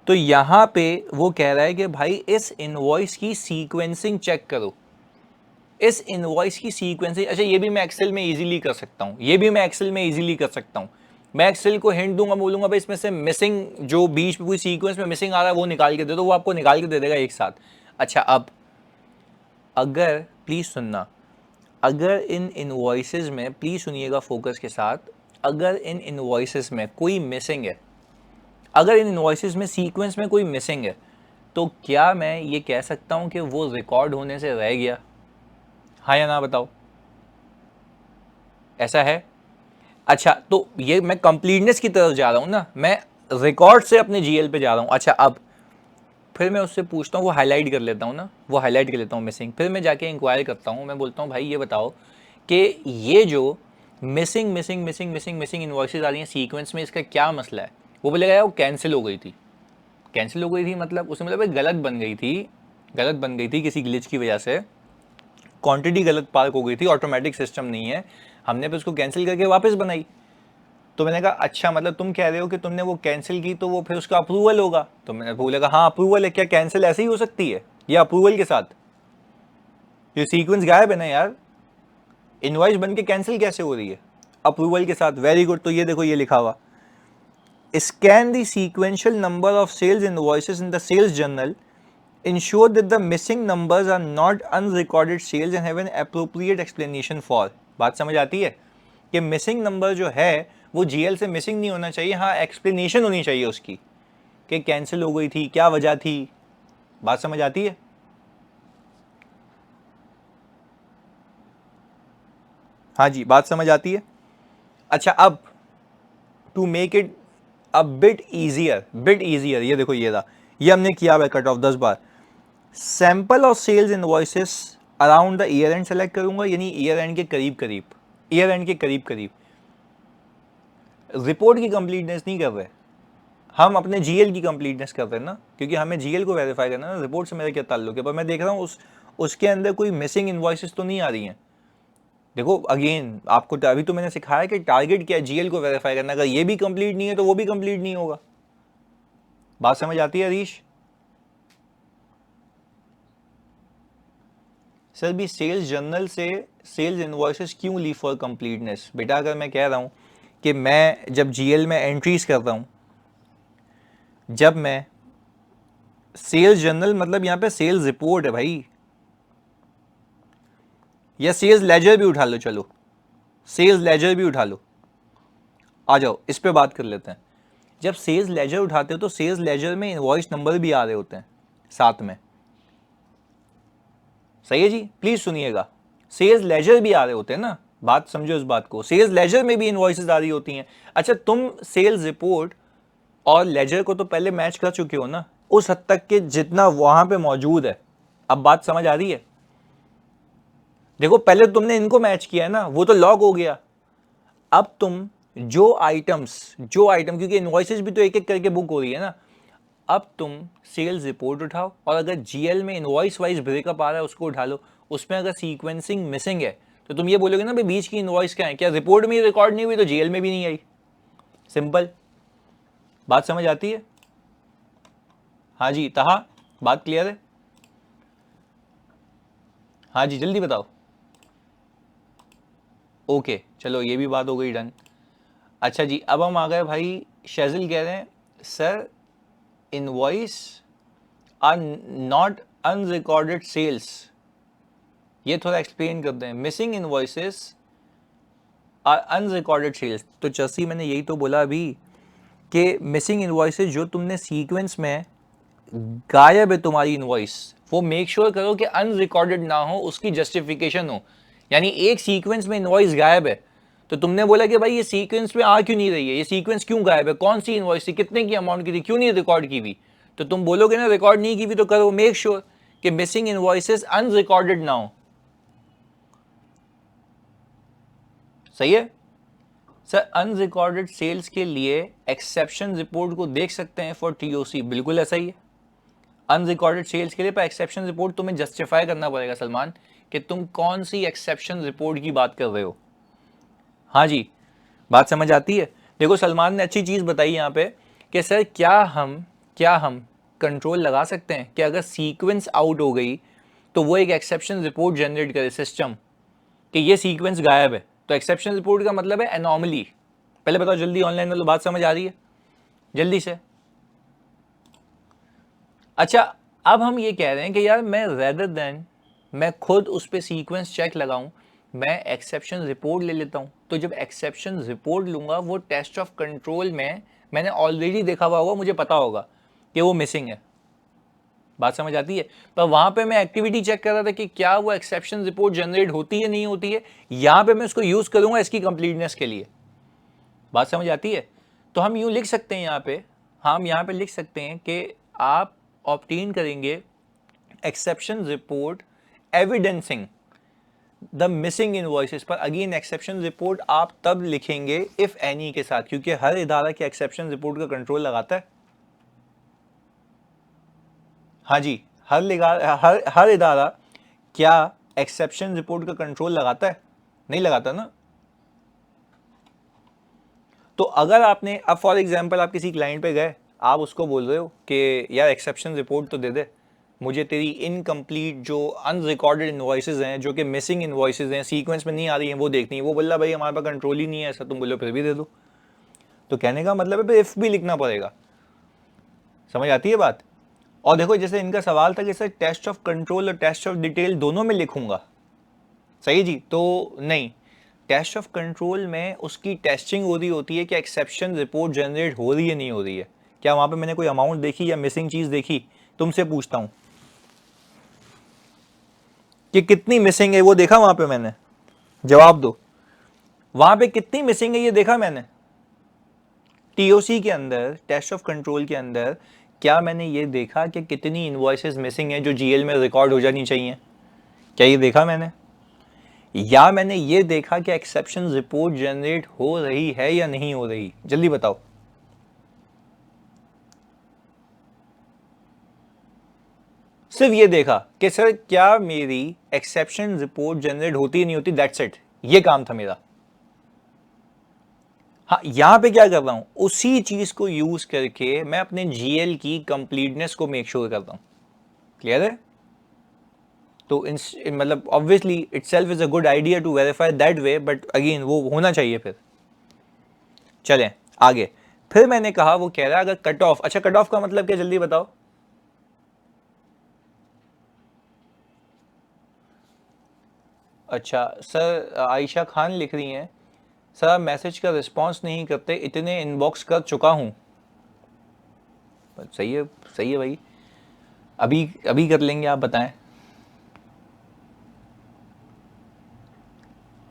तो यहाँ पे वो कह रहा है कि भाई इस इनवॉइस की सीक्वेंसिंग चेक करो, इस इनवॉइस की सीक्वेंसिंग। अच्छा, ये भी मैं एक्सेल में इजीली कर सकता हूँ, ये भी मैं एक्सेल में इजीली कर सकता हूँ। मैं एक्सेल को हिंट दूंगा, बोलूंगा भाई इसमें से मिसिंग जो बीच में कोई सीक्वेंस में मिसिंग आ रहा है वो निकाल के दे दो, वो आपको निकाल के दे देगा एक साथ। अच्छा, अब अगर प्लीज सुनना, अगर इन इनवॉइसेस में, प्लीज सुनिएगा फोकस के साथ, अगर इन इनवॉइसेस में कोई मिसिंग है, अगर इन इनवॉइसेस में सीक्वेंस में कोई मिसिंग है, तो क्या मैं ये कह सकता हूं कि वो रिकॉर्ड होने से रह गया? हाँ या ना बताओ, ऐसा है? अच्छा, तो ये मैं कंप्लीटनेस की तरफ जा रहा हूं ना, मैं रिकॉर्ड से अपने जीएल पे जा रहा हूं। अच्छा, अब फिर मैं उससे पूछता हूँ, वो हाईलाइट कर लेता हूँ ना, वो हाईलाइट कर लेता हूँ मिसिंग, फिर मैं जाके इंक्वायर करता हूँ, मैं बोलता हूँ भाई ये बताओ कि ये जो missing missing missing missing missing invoices आ रही हैं सीक्वेंस में, इसका क्या मसला है? वो बोलेगा यार वो कैंसिल हो गई थी। कैंसिल हो गई थी मतलब उसमें मतलब गलत बन गई थी, गलत बन गई थी किसी ग्लिच की वजह से, क्वांटिटी गलत पार्क हो गई थी, ऑटोमेटिक सिस्टम नहीं है, हमने फिर उसको कैंसिल करके वापस बनाई। तो मैंने कहा अच्छा, मतलब तुम कह रहे हो कि तुमने वो कैंसिल की तो वो फिर उसका अप्रूवल होगा? तो मैंने बोलेगा हाँ अप्रूवल है। क्या कैंसिल ऐसे ही हो सकती है या अप्रूवल के साथ? ये सीक्वेंस गायब है ना यार, इनवॉइस बन के कैंसिल कैसे हो रही है? अप्रूवल के साथ। वेरी गुड, तो ये देखो ये लिखा हुआ, scan the sequential number of sales invoices in the sales journal, ensure that the missing numbers are not unrecorded sales and have an appropriate explanation for। बात समझ आती है कि मिसिंग नंबर जो है वो जीएल से मिसिंग नहीं होना चाहिए, हाँ एक्सप्लेनेशन होनी चाहिए उसकी कि कैंसिल हो गई थी, क्या वजह थी। बात समझ आती है? हाँ जी, बात समझ आती है। अच्छा, अब to make it a bit easier, bit easier, ये देखो ये था, ये हमने किया हुआ कट ऑफ 10 बार। Sample of sales invoices around the year end select करूंगा, यानी ईयर एंड के करीब करीब, ईयर एंड के करीब करीब। रिपोर्ट की कंप्लीटनेस नहीं कर रहे हम, अपने जीएल की कंप्लीटनेस कर रहे हैं ना, क्योंकि हमें जीएल को वेरीफाई करना है ना, रिपोर्ट से मेरा क्या ताल्लुक है। पर मैं देख रहा हूँ उसके अंदर कोई मिसिंग इनवॉइसेस तो नहीं आ रही हैं। देखो अगेन आपको अभी तो मैंने सिखाया कि टारगेट क्या है, जीएल को वेरीफाई करना, अगर ये भी कंप्लीट नहीं है तो वो भी कंप्लीट नहीं होगा। बात समझ आती है हरीश? सर भी सेल्स जर्नल से सेल्स इनवॉइसेस क्यों लीव फॉर कंप्लीटनेस? बेटा अगर मैं कह रहा हूँ कि मैं जब जीएल में एंट्रीज करता हूँ, जब मैं सेल्स जर्नल मतलब यहाँ पे सेल्स रिपोर्ट है भाई, या सेल्स लेजर भी उठा लो, चलो सेल्स लेजर भी उठा लो, आ जाओ इस पे बात कर लेते हैं। जब सेल्स लेजर उठाते हो तो सेल्स लेजर में इनवॉइस नंबर भी आ रहे होते हैं साथ में, सही है जी? प्लीज सुनिएगा, सेल्स लेजर भी आ रहे होते हैं ना, बात समझो इस बात को, सेल्स लेजर में भी इनवॉइसेस आ रही होती हैं। अच्छा तुम सेल्स रिपोर्ट और लेजर को तो पहले मैच कर चुके हो ना, उस हद तक के जितना वहां पे मौजूद है। अब बात समझ आ रही है? देखो पहले तुमने इनको मैच किया है ना, वो तो लॉग हो गया। अब तुम जो आइटम क्योंकि इनवॉइसेस भी तो एक एक करके बुक हो रही है ना, अब तुम सेल्स रिपोर्ट उठाओ और अगर जीएल में इनवॉइस वाइज ब्रेकअप आ रहा है उसको उठा लो। उसमें अगर सीक्वेंसिंग मिसिंग है तो तुम ये बोलोगे ना भाई बीच की इनवॉइस क्या है, क्या रिपोर्ट में रिकॉर्ड नहीं हुई तो जीएल में भी नहीं आई। सिंपल, बात समझ आती है? हाँ जी तहा, बात क्लियर है? हाँ जी जल्दी बताओ। ओके चलो ये भी बात हो गई डन। अच्छा जी अब हम आ गए भाई, शेजिल कह रहे हैं sir invoice are not unrecorded sales, ये थोड़ा एक्सप्लेन करते हैं। Missing invoices are unrecorded sales, तो चसी मैंने यही तो बोला अभी कि मिसिंग इनवॉइसेस जो तुमने सीक्वेंस में गायब है तुम्हारी इनवॉइस, वो मेक श्योर करो कि अनरिकॉर्डेड ना हो, उसकी जस्टिफिकेशन हो। यानी एक सीक्वेंस में इनवॉइस गायब है तो तुमने बोला कि भाई ये सीक्वेंस में आ क्यों नहीं रही है, ये सीक्वेंस क्यों गायब है, कौन सी इनवॉइस थी, कितने की अमाउंट की थी, क्यों नहीं रिकॉर्ड की हुई? तो तुम बोलोगे ना रिकॉर्ड नहीं की हुई, तो करो मेक श्योर कि मिसिंग इनवॉइसेस अनरिकॉर्डेड ना हो। सही है सर? अनरिकॉर्डेड सेल्स के लिए एक्सेप्शन रिपोर्ट को देख सकते हैं फॉर टीओसी, बिल्कुल ऐसा ही है। अनरिकॉर्डेड सेल्स के लिए पर एक्सेप्शन रिपोर्ट तुम्हें जस्टिफाई करना पड़ेगा सलमान कि तुम कौन सी एक्सेप्शन रिपोर्ट की बात कर रहे हो। हाँ जी बात समझ आती है? देखो सलमान ने अच्छी चीज बताई यहाँ पे कि सर क्या हम कंट्रोल लगा सकते हैं कि अगर सीक्वेंस आउट हो गई तो वो एक एक्सेप्शन रिपोर्ट जनरेट करे सिस्टम कि ये सीक्वेंस गायब है। तो एक्सेप्शन रिपोर्ट का मतलब है एनॉमली। पहले बताओ जल्दी, ऑनलाइन वालों बात समझ आ रही है जल्दी से? अच्छा अब हम ये कह रहे हैं कि यार मैं रेदर देन मैं खुद उस पर सीक्वेंस चेक लगाऊं, मैं एक्सेप्शन रिपोर्ट ले लेता हूं। तो जब एक्सेप्शन रिपोर्ट लूंगा वो टेस्ट ऑफ कंट्रोल में मैंने ऑलरेडी देखा हुआ होगा, मुझे पता होगा कि वो मिसिंग है। बात समझ आती है? पर वहां पे मैं एक्टिविटी चेक कर रहा था कि क्या वो एक्सेप्शन रिपोर्ट जनरेट होती है नहीं होती है, यहां पे मैं उसको यूज करूंगा इसकी कंप्लीटनेस के लिए। बात समझ आती है? तो हम यूं लिख सकते हैं यहाँ पे, हम यहाँ पे लिख सकते हैं कि आप ऑब्टेन करेंगे exception report evidencing the missing invoices. पर अगेन एक्सेप्शन रिपोर्ट आप तब लिखेंगे इफ एनी के साथ, क्योंकि हर इदारा के एक्सेप्शन रिपोर्ट का कंट्रोल लगाता है। हाँ जी हर इदारा क्या एक्सेप्शन रिपोर्ट का कंट्रोल लगाता है? नहीं लगाता ना। तो अगर आपने अब फॉर एग्जांपल आप किसी क्लाइंट पे गए, आप उसको बोल रहे हो कि यार एक्सेप्शन रिपोर्ट तो दे दे, मुझे तेरी इनकम्प्लीट जो अनरिकॉर्डेड इनवॉइसेज हैं, जो कि मिसिंग इनवॉइसेज हैं, सीक्वेंस में नहीं आ रही हैं, वो देखनी है। वो बोला भाई हमारे पास कंट्रोल ही नहीं है ऐसा, तुम बोलो फिर भी दे दो। तो कहने का मतलब है इफ भी लिखना पड़ेगा। समझ आती है बात? और देखो जैसे इनका सवाल था कि सर टेस्ट ऑफ कंट्रोल और टेस्ट ऑफ डिटेल दोनों में लिखूंगा, सही जी? तो नहीं, टेस्ट ऑफ कंट्रोल में उसकी टेस्टिंग हो रही होती है कि एक्सेप्शन रिपोर्ट जनरेट हो रही है नहीं हो रही है। क्या वहां पे मैंने कोई अमाउंट देखी या मिसिंग चीज देखी? तुमसे पूछता हूं कि कितनी मिसिंग है, वो देखा वहां पे मैंने? जवाब दो, वहां पे कितनी मिसिंग है ये देखा मैंने? टीओसी के अंदर, टेस्ट ऑफ कंट्रोल के अंदर क्या मैंने ये देखा कि कितनी इनवॉइसेस मिसिंग है जो जीएल में रिकॉर्ड हो जानी चाहिए? क्या ये देखा मैंने? या मैंने ये देखा कि एक्सेप्शन रिपोर्ट जनरेट हो रही है या नहीं हो रही? जल्दी बताओ। सिर्फ ये देखा कि सर क्या मेरी एक्सेप्शन रिपोर्ट जनरेट होती नहीं होती, दैट्स इट, ये काम था मेरा। हाँ, यहां पे क्या कर रहा हूं, उसी चीज को यूज करके मैं अपने जीएल की कंप्लीटनेस को मेक श्योर करता हूं। क्लियर है? तो मतलब obviously itself is a good idea to verify that way, but again वो होना चाहिए फिर। चलें आगे। फिर मैंने कहा, वो कह रहा है अगर कट ऑफ, अच्छा कट ऑफ का मतलब क्या, जल्दी बताओ। अच्छा सर, आयशा खान लिख रही हैं, सर आप मैसेज का रिस्पांस नहीं करते, इतने इनबॉक्स कर चुका हूं। सही है, सही है भाई, अभी अभी कर लेंगे, आप बताएं।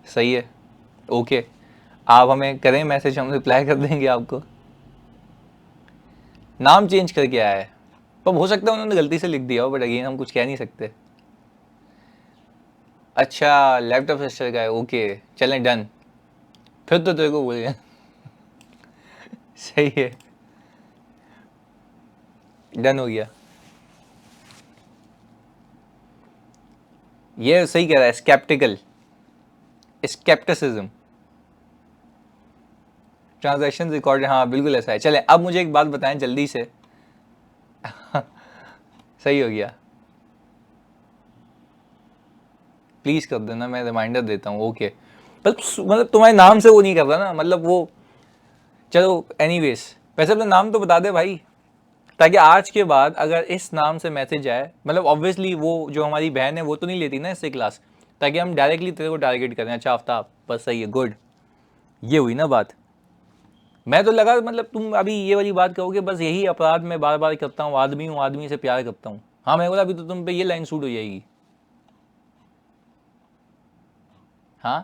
सही है, ओके, आप हमें करें मैसेज, हम रिप्लाई कर देंगे आपको। नाम चेंज करके आया है, पर हो सकता है उन्होंने गलती से लिख दिया हो, बट अगेन हम कुछ कह नहीं सकते। अच्छा लैपटॉप सिस्टर का है, ओके, चलें डन। फिर तो तेरे को बोल गया। सही है, डन हो गया। ये सही कह रहा है, स्केप्टिकल, स्केप्टिसिज्म, ट्रांजैक्शन रिकॉर्ड, हाँ बिल्कुल ऐसा है। चले अब मुझे एक बात बताएं जल्दी से। सही हो गया, प्लीज कर देना, मैं रिमाइंडर देता हूँ, ओके। मतलब तुम्हारे नाम से वो नहीं कर रहा ना, मतलब वो, चलो एनीवेज, वैसे अपना नाम तो बता दे भाई, ताकि आज के बाद अगर इस नाम से मैसेज आए, मतलब ऑब्वियसली वो जो हमारी बहन है वो तो नहीं लेती ना इससे क्लास, ताकि हम डायरेक्टली तेरे को टारगेट करें। अच्छा आफ्ताब, बस सही है, गुड, ये हुई ना बात। मैं तो लगा मतलब तुम अभी ये वाली बात कहोगे, बस यही अपराध मैं बार बार करता हूँ, आदमी हूँ, आदमी से प्यार करता हूँ। हाँ मैं बोला अभी तो तुम पे ये लाइन सूट हो जाएगी। हाँ।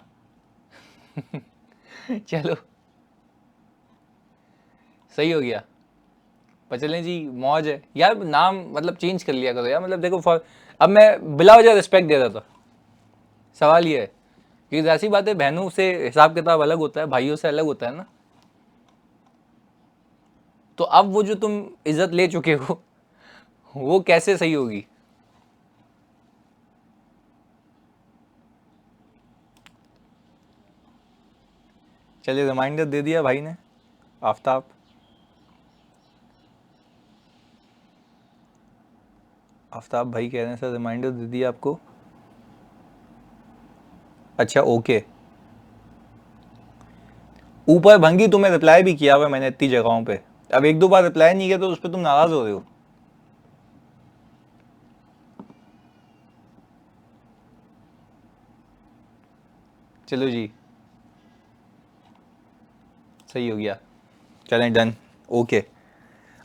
चलो सही हो गया। पर चलें जी, मौज है यार, नाम मतलब चेंज कर लिया करो यार, मतलब देखो फॉर, अब मैं बिला वजह रिस्पेक्ट दे रहा था। सवाल ये है कि ऐसी बात है, बहनों से हिसाब किताब अलग होता है, भाइयों से अलग होता है ना। तो अब वो जो तुम इज्जत ले चुके हो, वो कैसे सही होगी। चलिए रिमाइंडर दे दिया भाई ने, आफ्ताब। आफ्ताब भाई कह रहे हैं सर रिमाइंडर दे दिया आपको। अच्छा ओके, ऊपर भंगी तुम्हें रिप्लाई भी किया हुआ है मैंने इतनी जगहों पे, अब एक दो बार रिप्लाई नहीं किया तो उस पर तुम नाराज हो रहे हो। चलो जी, सही हो गया, चलें डन, ओके।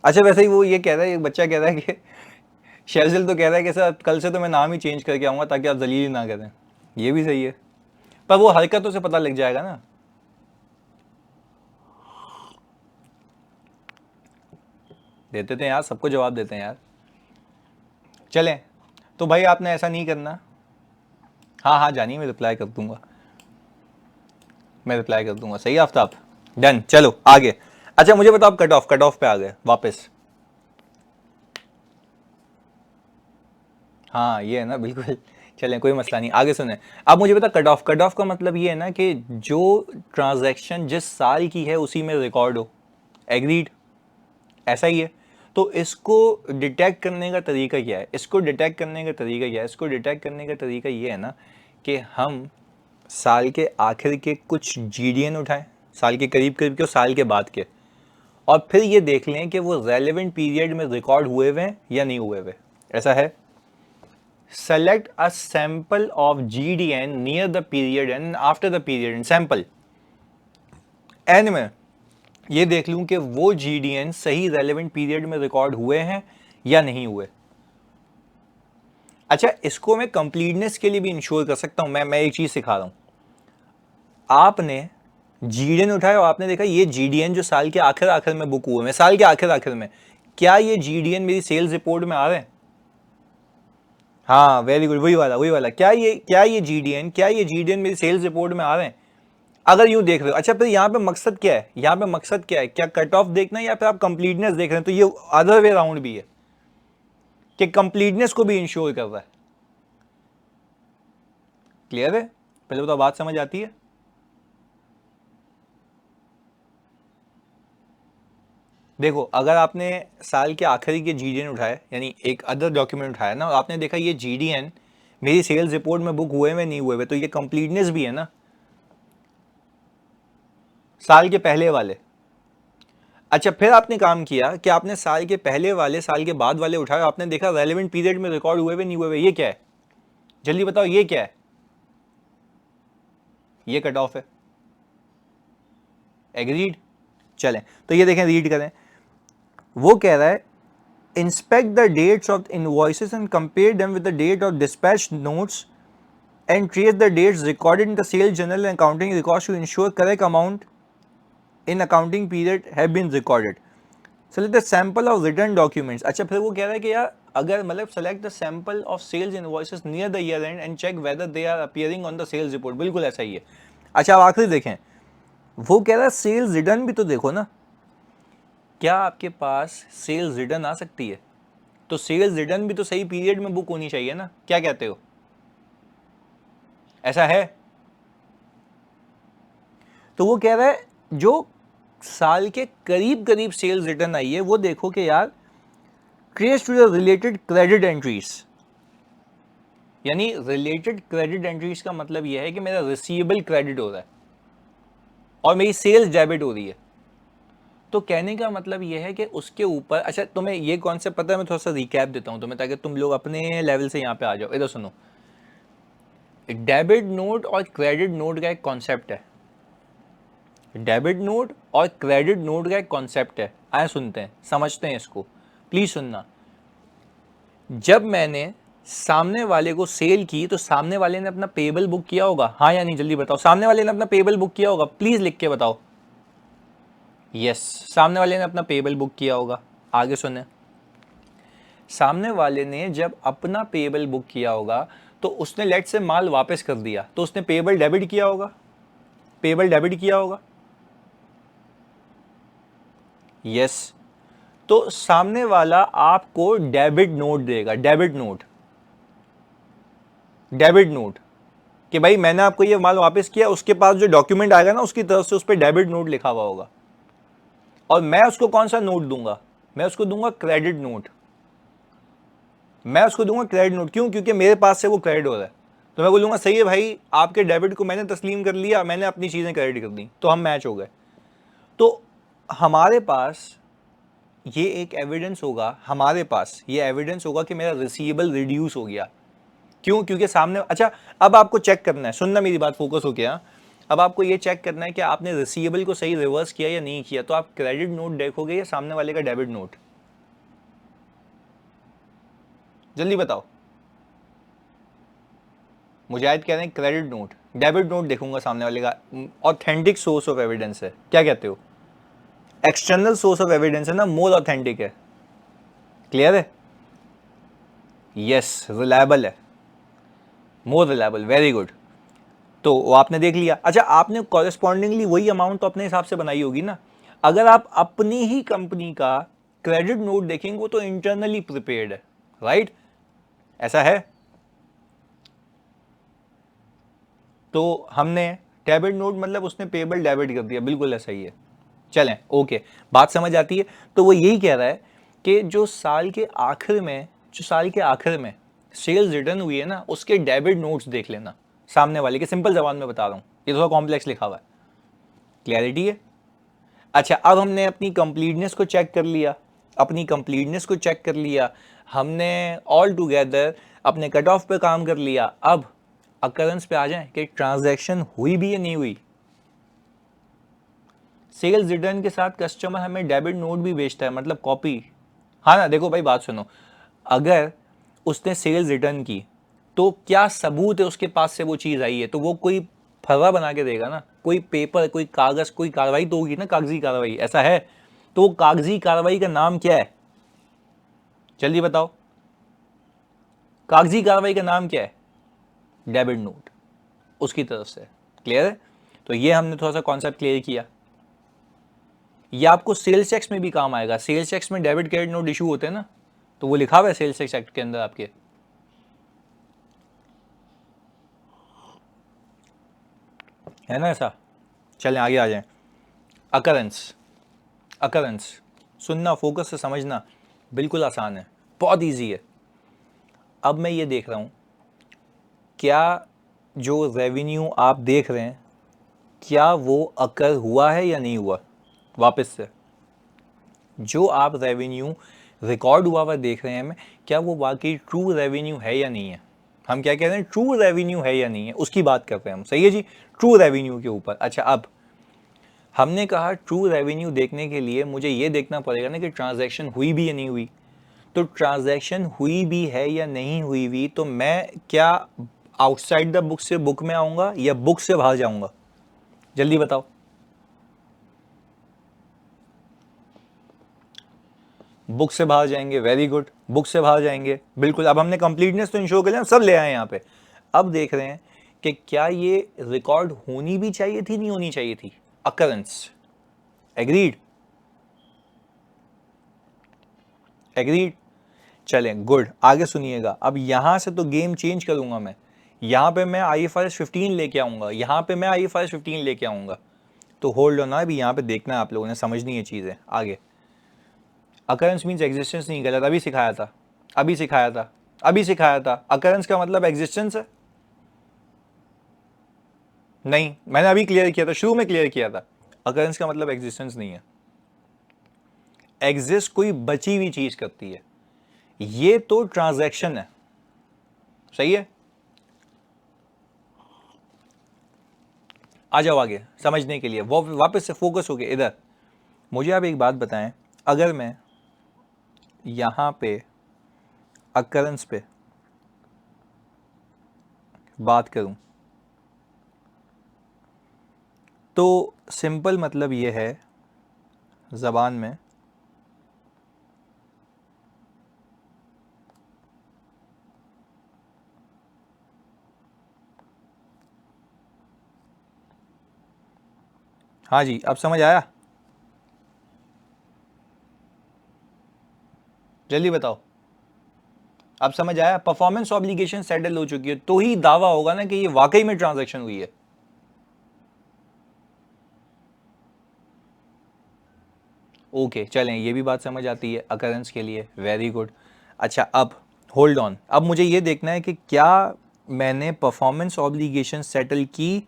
अच्छा वैसे ही वो ये कह रहा है, एक बच्चा कह रहा है कि शेरजिल तो कह रहा है कि सर कल से तो मैं नाम ही चेंज करके आऊंगा ताकि आप जलील ना करें। ये भी सही है, पर वो हरकतों से पता लग जाएगा ना। देते थे यार, सबको जवाब देते हैं यार। चलें, तो भाई आपने ऐसा नहीं करना। हाँ हाँ जानिए, मैं रिप्लाई कर दूंगा, मैं रिप्लाई कर दूंगा, सही आफ्ताब, डन। चलो आगे। अच्छा मुझे बताओ, आप कट ऑफ पे आ गए वापस। हाँ ये है ना, बिल्कुल। चलें कोई मसला नहीं, आगे सुने। अब मुझे बता, कट ऑफ का मतलब ये है ना कि जो ट्रांजैक्शन जिस साल की है उसी में रिकॉर्ड हो। एग्रीड, ऐसा ही है। तो इसको डिटेक्ट करने का तरीका क्या है, इसको डिटेक्ट करने का तरीका क्या है, इसको डिटेक्ट करने का तरीका ये है ना कि हम साल के आखिर के कुछ जीडीएन उठाएं, साल के करीब करीब के और साल के बाद के, और फिर ये देख लें कि वो रेलेवेंट पीरियड में रिकॉर्ड हुए हुए हैं या नहीं हुए हुए। ऐसा है, select a sample of GDN near the period and after the period and sample n में ये देख लूं कि वो GDN सही रेलेवेंट पीरियड में रिकॉर्ड हुए हैं या नहीं हुए। अच्छा इसको मैं कंप्लीटनेस के लिए भी इंश्योर कर सकता हूं। मैं एक चीज सिखा रहा हूं, आपने जीडीएन उठाया और आपने देखा ये जीडीएन जो साल के आखिर आखिर में बुक हुए हैं, साल के आखिर आखिर में, क्या ये जीडीएन मेरी सेल्स रिपोर्ट में आ रहे हैं। हाँ वेरी गुड, वही वाला, क्या ये जीडीएन मेरी सेल्स रिपोर्ट में आ रहे हैं। अगर यूं देख रहे हो, अच्छा फिर यहाँ पे मकसद क्या है, यहाँ पे मकसद क्या है, क्या कट ऑफ देखना है या फिर आप कंप्लीटनेस देख रहे हैं, तो ये अदर वे राउंड भी है कि कंप्लीटनेस को भी इंश्योर कर रहा है। क्लियर है, पहले तो बात समझ आती है। देखो अगर आपने साल के आखिरी के जीडीएन उठाए यानी एक अदर डॉक्यूमेंट उठाया ना और आपने देखा ये जीडीएन मेरी सेल्स रिपोर्ट में बुक हुए में नहीं हुए हुए, तो ये कंप्लीटनेस भी है ना साल के पहले वाले। अच्छा फिर आपने काम किया कि आपने साल के पहले वाले साल के बाद वाले उठाए, आपने देखा रेलेवेंट पीरियड में रिकॉर्ड हुए हुए नहीं हुए हुए, ये क्या है जल्दी बताओ, ये क्या है? ये कट ऑफ है। एग्रीड? चलें तो ये देखें, रीड करें। वो कह रहा है inspect the dates of invoices and compare them with the date of dispatch notes and trace the dates recorded in the sales journal and accounting records to ensure correct amount in accounting period have been recorded. Select the sample of written documents. अच्छा फिर वो कह रहा है कि यार अगर मतलब select the sample of sales invoices near the year end and check whether they are appearing on the sales report. बिल्कुल ऐसा ही है। अच्छा अब आखिरी देखें, वो कह रहा है सेल्स रिटर्न भी तो देखो ना, क्या आपके पास सेल्स रिटर्न आ सकती है? तो सेल्स रिटर्न भी तो सही पीरियड में बुक होनी चाहिए ना, क्या कहते हो? ऐसा है? तो वो कह रहा है जो साल के करीब करीब सेल्स रिटर्न आई है वो देखो कि यार trace to the related credit entries, यानी रिलेटेड क्रेडिट एंट्रीज का मतलब यह है कि मेरा रिसीवेबल क्रेडिट हो रहा है और मेरी सेल्स डेबिट हो रही है। तो कहने का मतलब यह है कि उसके ऊपर, अच्छा तुम्हें ये कॉन्सेप्ट पता है, मैं थोड़ा सा रिकैप देता हूं तुम्हें ताकि तुम लोग अपने लेवल से यहां पे आ जाओ। इधर सुनो, डेबिट नोट और क्रेडिट नोट का एक कॉन्सेप्ट है, डेबिट नोट और क्रेडिट नोट का एक कॉन्सेप्ट है। आए सुनते हैं, समझते हैं इसको, प्लीज सुनना। जब मैंने सामने वाले को सेल की तो सामने वाले ने अपना पेबल बुक किया होगा, हाँ या नहीं जल्दी बताओ, सामने वाले ने अपना पेबल बुक किया होगा, प्लीज लिख के बताओ। यस, सामने वाले ने अपना पेबल बुक किया होगा। आगे सुने, सामने वाले ने जब अपना पेबल बुक किया होगा तो उसने लेट से माल वापस कर दिया तो उसने पेबल डेबिट किया होगा, पेबल डेबिट किया होगा। यस, तो सामने वाला आपको डेबिट नोट देगा, डेबिट नोट, डेबिट नोट कि भाई मैंने आपको ये माल वापस किया, उसके पास जो डॉक्यूमेंट आएगा ना उसकी तरफ से उस पर डेबिट नोट लिखा हुआ होगा। और मैं उसको कौन सा नोट दूंगा? मैं उसको दूंगा क्रेडिट नोट, मैं उसको दूंगा क्रेडिट नोट। क्यों? क्योंकि मेरे पास से वो क्रेडिट हो रहा है। तो मैं बोलूंगा सही है भाई, आपके डेबिट को मैंने तस्लीम कर लिया, मैंने अपनी चीजें क्रेडिट कर दी, तो हम मैच हो गए। तो हमारे पास ये एक एविडेंस होगा, हमारे पास ये एविडेंस होगा कि मेरा रिसीवेबल रिड्यूस हो गया। क्यों? क्योंकि सामने, अच्छा अब आपको चेक करना है, सुनना मेरी बात, फोकस हो गया। अब आपको ये चेक करना है कि आपने रिसीवेबल को सही रिवर्स किया या नहीं किया। तो आप क्रेडिट नोट देखोगे या सामने वाले का डेबिट नोट? जल्दी बताओ। मुजाहिद कह रहे हैं क्रेडिट नोट, डेबिट नोट देखूंगा सामने वाले का। ऑथेंटिक सोर्स ऑफ एविडेंस है, क्या कहते हो? एक्सटर्नल सोर्स ऑफ एविडेंस है ना, मोर ऑथेंटिक है। क्लियर है? यस, रिलायबल है, मोर रिलायबल, वेरी गुड। तो वो आपने देख लिया। अच्छा आपने कॉरेस्पॉन्डिंगली वही अमाउंट तो अपने हिसाब से बनाई होगी ना। अगर आप अपनी ही कंपनी का क्रेडिट नोट देखेंगे वो तो इंटरनली प्रिपेयर्ड है, राइट? ऐसा है? तो हमने डेबिट नोट मतलब उसने पेबल डेबिट कर दिया, बिल्कुल ऐसा ही है। चलें ओके, बात समझ आती है। तो वो यही कह रहा है कि जो साल के आखिर में, जो साल के आखिर में सेल्स रिटर्न हुई है ना, उसके डेबिट नोट्स देख लेना सामने वाले के। सिंपल जबान में बता रहा हूँ, ये थोड़ा कॉम्प्लेक्स लिखा हुआ है। क्लैरिटी है? अच्छा अब हमने अपनी कंप्लीटनेस को चेक कर लिया, अपनी कंप्लीटनेस को चेक कर लिया, हमने ऑल टुगेदर अपने कट ऑफ पे काम कर लिया। अब अकरेंस पे आ जाएं कि ट्रांजैक्शन हुई भी या नहीं हुई। सेल्स रिटर्न के साथ कस्टमर हमें डेबिट नोट भी बेचता है, मतलब कॉपी। हाँ ना, देखो भाई बात सुनो, अगर उसने सेल्स रिटर्न की तो क्या सबूत है उसके पास से वो चीज़ आई है? तो वो कोई फर्रा बना के देगा ना, कोई पेपर, कोई कागज़, कोई कार्रवाई तो होगी ना, कागजी कार्रवाई। ऐसा है? तो वो कागजी कार्रवाई का नाम क्या है? जल्दी बताओ, कागजी कार्रवाई का नाम क्या है? डेबिट नोट, उसकी तरफ से। क्लियर है? तो ये हमने थोड़ा सा कॉन्सेप्ट क्लियर किया। ये आपको सेल्स टैक्स में भी काम आएगा। सेल्स टैक्स में डेबिट क्रेडिट नोट इशू होते हैं ना, तो वो लिखा हुआ है सेल्स टैक्स एक्ट के अंदर आपके। है ना ऐसा? चलें आगे आ जाएं। अकरेंस, अकरेंस सुनना, फोकस से समझना, बिल्कुल आसान है, बहुत इजी है। अब मैं ये देख रहा हूँ क्या जो रेवेन्यू आप देख रहे हैं क्या वो अकर हुआ है या नहीं हुआ। वापस से, जो आप रेवेन्यू रिकॉर्ड हुआ हुआ देख रहे हैं हमें, क्या वो वाकई ट्रू रेवेन्यू है या नहीं है। हम क्या कह रहे हैं, ट्रू रेवेन्यू है या नहीं है, उसकी बात कर रहे हैं हम। सही है जी, ट्रू रेवेन्यू के ऊपर। अच्छा, अब हमने कहा ट्रू रेवेन्यू देखने के लिए मुझे ये देखना पड़ेगा ना कि ट्रांजैक्शन हुई भी या नहीं हुई। तो ट्रांजैक्शन हुई भी है या नहीं हुई भी, तो मैं क्या आउटसाइड द बुक से बुक में आऊंगा या बुक से बाहर जाऊंगा, जल्दी बताओ। बुक से बाहर जाएंगे, वेरी गुड, बुक से बाहर जाएंगे, बिल्कुल। अब हमने कंप्लीटनेस तो इंश्योर कर लिया, सब ले आए यहाँ पे। अब देख रहे हैं कि क्या ये रिकॉर्ड होनी भी चाहिए थी, नहीं होनी चाहिए थी, अकरेंस। Agreed, agreed. चलें, गुड, आगे सुनिएगा। अब यहां से तो गेम चेंज करूंगा मैं, यहां पे मैं IFRS 15 लेके आऊंगा, यहां पे मैं IFRS 15 लेके आऊंगा। तो होल्ड ऑन, अभी यहां पे देखना है, आप लोगों ने समझनी है चीजें आगे। अकरेंस मीन्स एग्जिस्टेंस नहीं, गलत, अभी सिखाया था, अभी सिखाया था, अभी सिखाया था। अकरेंस का मतलब एग्जिस्टेंस है, नहीं, मैंने अभी क्लियर किया था, शुरू में क्लियर किया था। अकरेंस का मतलब एग्जिस्टेंस नहीं है। एग्जिस्ट कोई बची हुई चीज करती है, ये तो ट्रांजैक्शन है। सही है, आ जाओ आगे समझने के लिए, वो वापस से फोकस हो गए इधर। मुझे आप एक बात बताएं, अगर मैं यहां पे अकरेंस पे बात करूं तो सिंपल मतलब ये है जबान में, हाँ जी, अब समझ आया, जल्दी बताओ। अब समझ आया, परफॉर्मेंस ऑब्लिगेशन सेटल हो चुकी है तो ही दावा होगा ना कि ये वाकई में ट्रांजैक्शन हुई है। ओके, चलें, ये भी बात समझ आती है अकरेंस के लिए, वेरी गुड। अच्छा, अब होल्ड ऑन, अब मुझे ये देखना है कि क्या मैंने परफॉर्मेंस ऑब्लिगेशन सेटल की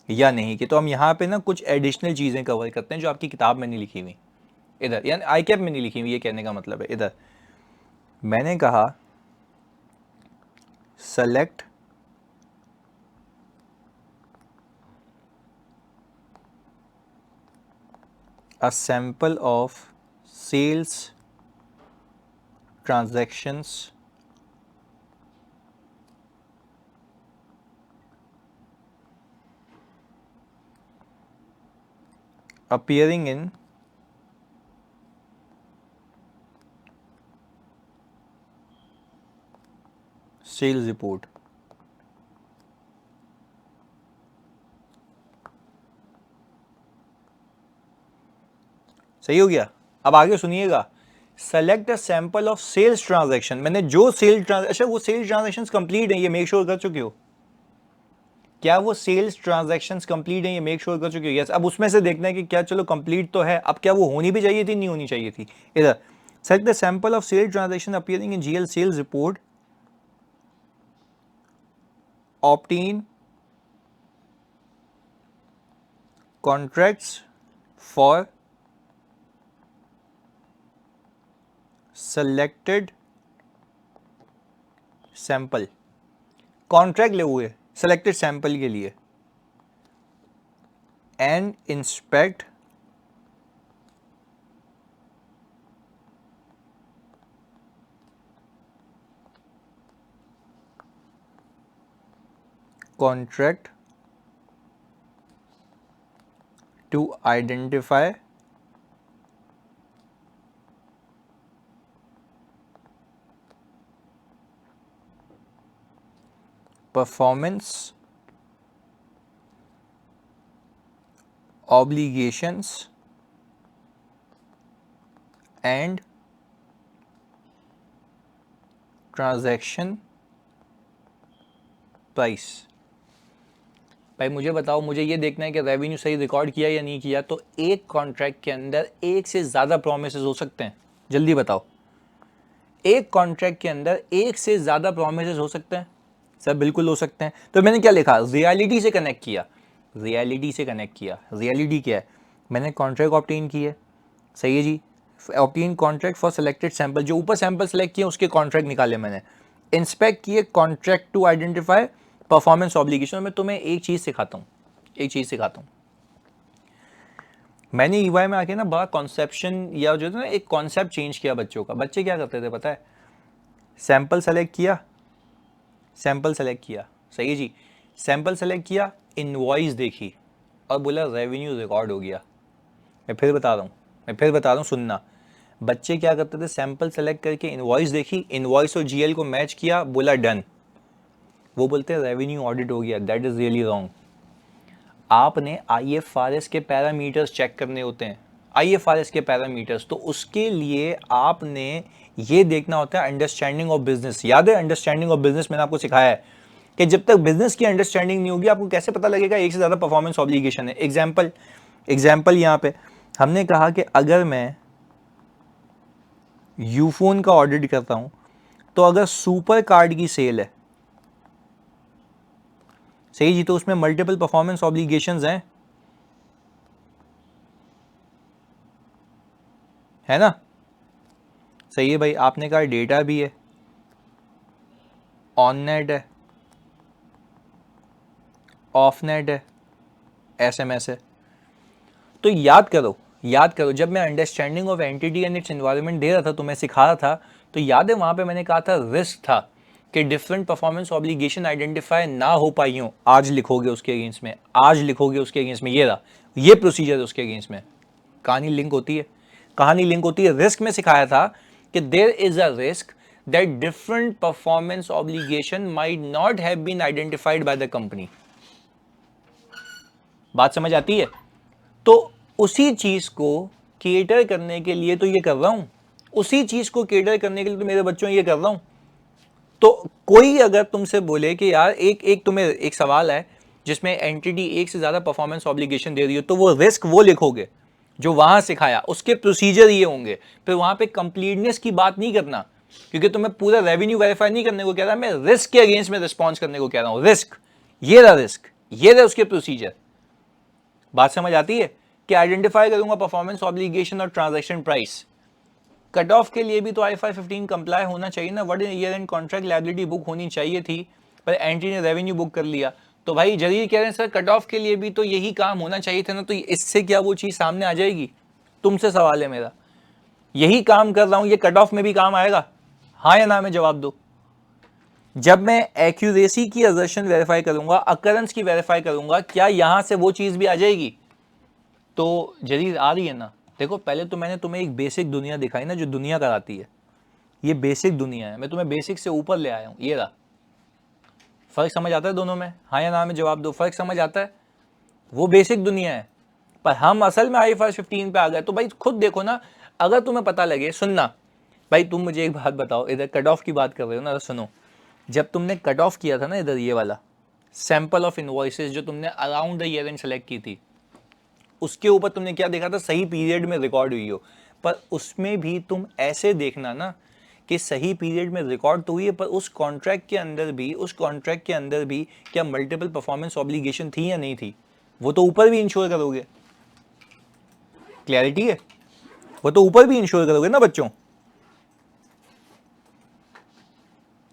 या नहीं की। तो हम यहाँ पे ना कुछ एडिशनल चीज़ें कवर करते हैं जो आपकी किताब में नहीं लिखी हुई, इधर, यानी आई कैप में नहीं लिखी हुई, ये कहने का मतलब है। इधर मैंने कहा select a sample of sales transactions appearing in sales report। सही हो गया। अब आगे सुनिएगा, select a sample of sales transaction, मैंने जो सेल ट्रांजेक्शन, वो सेल्स ट्रांजैक्शन कंप्लीट है ये मेक श्योर कर चुके हो। क्या वो सेल्स ट्रांजैक्शंस कंप्लीट है ये मेक श्योर कर चुके हो, यस। अब उसमें से देखना है कि क्या, चलो कंप्लीट तो है, अब क्या वो होनी भी चाहिए थी, नहीं होनी चाहिए थी। इधर select the sample of sale transaction appearing in GL sales report obtain contracts for selected sample, contract ले हुए सेलेक्टेड सैंपल के लिए, and inspect contract to identify performance obligations and transaction price। भाई मुझे बताओ, मुझे ये देखना है कि रेवेन्यू सही रिकॉर्ड किया या नहीं किया। तो एक कॉन्ट्रैक्ट के अंदर एक से ज़्यादा प्रोमिसेस हो सकते हैं, जल्दी बताओ। एक कॉन्ट्रैक्ट के अंदर एक से ज़्यादा प्रोमिसेस हो सकते हैं सर, बिल्कुल हो सकते हैं। तो मैंने क्या लिखा, रियलिटी से कनेक्ट किया, रियलिटी से कनेक्ट किया। रियलिटी क्या है, मैंने कॉन्ट्रैक्ट ऑब्टेन की है, सही है जी। Obtain contract for selected sample, जो ऊपर सैंपल सेलेक्ट किए उसके कॉन्ट्रैक्ट निकाले मैंने। इंस्पेक्ट किए contract to identify performance obligation. मैं तुम्हें एक चीज़ सिखाता हूँ, एक चीज़ सिखाता हूँ। मैंने ईवाई में आके ना बड़ा कॉन्सेप्शन या जो है ना एक कॉन्सेप्ट चेंज किया बच्चों का। बच्चे क्या करते थे पता है, सैंपल सेलेक्ट किया, सैंपल सेलेक्ट किया, सही है जी। सैंपल सेलेक्ट किया, इनवॉइस देखी और बोला रेवेन्यू रिकॉर्ड हो गया। मैं फिर बता रहा हूँ, मैं फिर बता रहा हूँ, सुनना। बच्चे क्या करते थे, सैंपल सेलेक्ट करके इनवॉइस देखी, इनवॉइस और जीएल को मैच किया, बोला डन। वो बोलते हैं रेवेन्यू ऑडिट हो गया। That is really wrong. आपने आईएफआरएस के पैरामीटर्स चेक करने होते हैं, आईएफआरएस के पैरामीटर्स। तो उसके लिए आपने ये देखना होता है अंडरस्टैंडिंग ऑफ बिजनेस। याद है अंडरस्टैंडिंग ऑफ बिजनेस, मैंने आपको सिखाया है कि जब तक बिजनेस की अंडरस्टैंडिंग नहीं होगी आपको कैसे पता लगेगा एक से ज़्यादा परफॉर्मेंस ऑब्लिगेशन है। एग्जाम्पल यहाँ पे हमने कहा कि अगर मैं यूफोन का ऑडिट करता हूँ तो अगर सुपर कार्ड की सेल है, सही जी, तो उसमें मल्टीपल परफॉर्मेंस ऑब्लिगेशंस हैं, है ना। सही है भाई, आपने कहा डेटा भी है, ऑन नेट है, ऑफ नेट है, एसएमएस है। तो याद करो, याद करो, जब मैं understanding of entity and its environment दे रहा था, तो मैं सिखा रहा था, तो याद है वहां पे मैंने कहा था रिस्क था कि डिफरेंट परफॉर्मेंस ऑब्लिगेशन आइडेंटिफाई ना हो पाई हो। आज लिखोगे उसके अगेंस्ट में, आज लिखोगे उसके अगेंस्ट में, ये रहा, ये प्रोसीजर उसके अगेंस्ट में। कहानी लिंक होती है, कहानी लिंक होती है। रिस्क में सिखाया था कि there is a risk that different performance obligation might not have been identified by the company. बात समझ आती है। तो उसी चीज को केटर करने के लिए तो ये कर रहा हूं, उसी चीज को केटर करने के लिए तो मेरे बच्चों ये कर रहा हूं। तो कोई अगर तुमसे बोले कि यार एक एक तुम्हें एक सवाल है जिसमें एंटिटी एक से ज्यादा परफॉर्मेंस ऑब्लिगेशन दे रही हो, तो वो रिस्क वो लिखोगे जो वहां सिखाया, उसके प्रोसीजर ये होंगे। फिर वहां पे कंप्लीटनेस की बात नहीं करना, क्योंकि तुम्हें पूरा रेवेन्यू वेरीफाई नहीं करने को कह रहा, मैं रिस्क के अगेंस्ट में रिस्पॉन्स करने को कह रहा हूं। रिस्क, ये रहा रिस्क, ये रहा उसके प्रोसीजर। बात समझ आती है कि आइडेंटिफाई करूंगा परफॉर्मेंस ऑब्लिगेशन और ट्रांजैक्शन प्राइस। कट ऑफ के लिए भी तो आई 515 कंप्लाई होना चाहिए ना। What year and contract liability book होनी चाहिए थी, पर एंटी ने रेवेन्यू बुक कर लिया। तो भाई जरीर कह रहे हैं सर कट ऑफ के लिए भी तो यही काम होना चाहिए था ना। तो इससे क्या वो चीज सामने आ जाएगी? तुमसे सवाल है मेरा, यही काम कर रहा हूं, ये कट ऑफ में भी काम आएगा? हाँ या ना में जवाब दो। जब मैं एक्यूरेसी की असर्शन वेरीफाई करूंगा, अकरेंस की वेरीफाई करूंगा, क्या यहां से वो चीज भी आ जाएगी? तो जरीर आ रही है ना। देखो पहले तो मैंने तुम्हें एक बेसिक दुनिया दिखाई ना, जो दुनिया कराती है। ये बेसिक दुनिया है, मैं तुम्हें बेसिक से ऊपर ले आया हूं, ये रहा। फर्क समझ आता है दोनों में? हाँ या ना में जवाब दो। फर्क समझ आता है? वो बेसिक दुनिया है, पर हम असल में IFRS 15 पे आ गए। तो भाई खुद देखो ना, अगर तुम्हें पता लगे, सुनना भाई, तुम मुझे एक बात बताओ, इधर कट ऑफ की बात कर रहे हो ना, तो सुनो। जब तुमने कट ऑफ किया था ना, इधर ये वाला सैंपल ऑफ इनवॉइसेस जो तुमने around the year end select की थी, उसके ऊपर तुमने क्या देखा था? सही पीरियड में रिकॉर्ड हुई हो। पर उसमें भी तुम ऐसे देखना ना कि सही पीरियड में रिकॉर्ड तो हुई है, पर उस कॉन्ट्रैक्ट के अंदर भी, उस कॉन्ट्रैक्ट के अंदर भी क्या मल्टीपल परफॉर्मेंस ऑब्लिगेशन थी या नहीं थी, वो तो ऊपर भी इंश्योर करोगे। क्लैरिटी है? वो तो ऊपर भी इंश्योर करोगे ना बच्चों।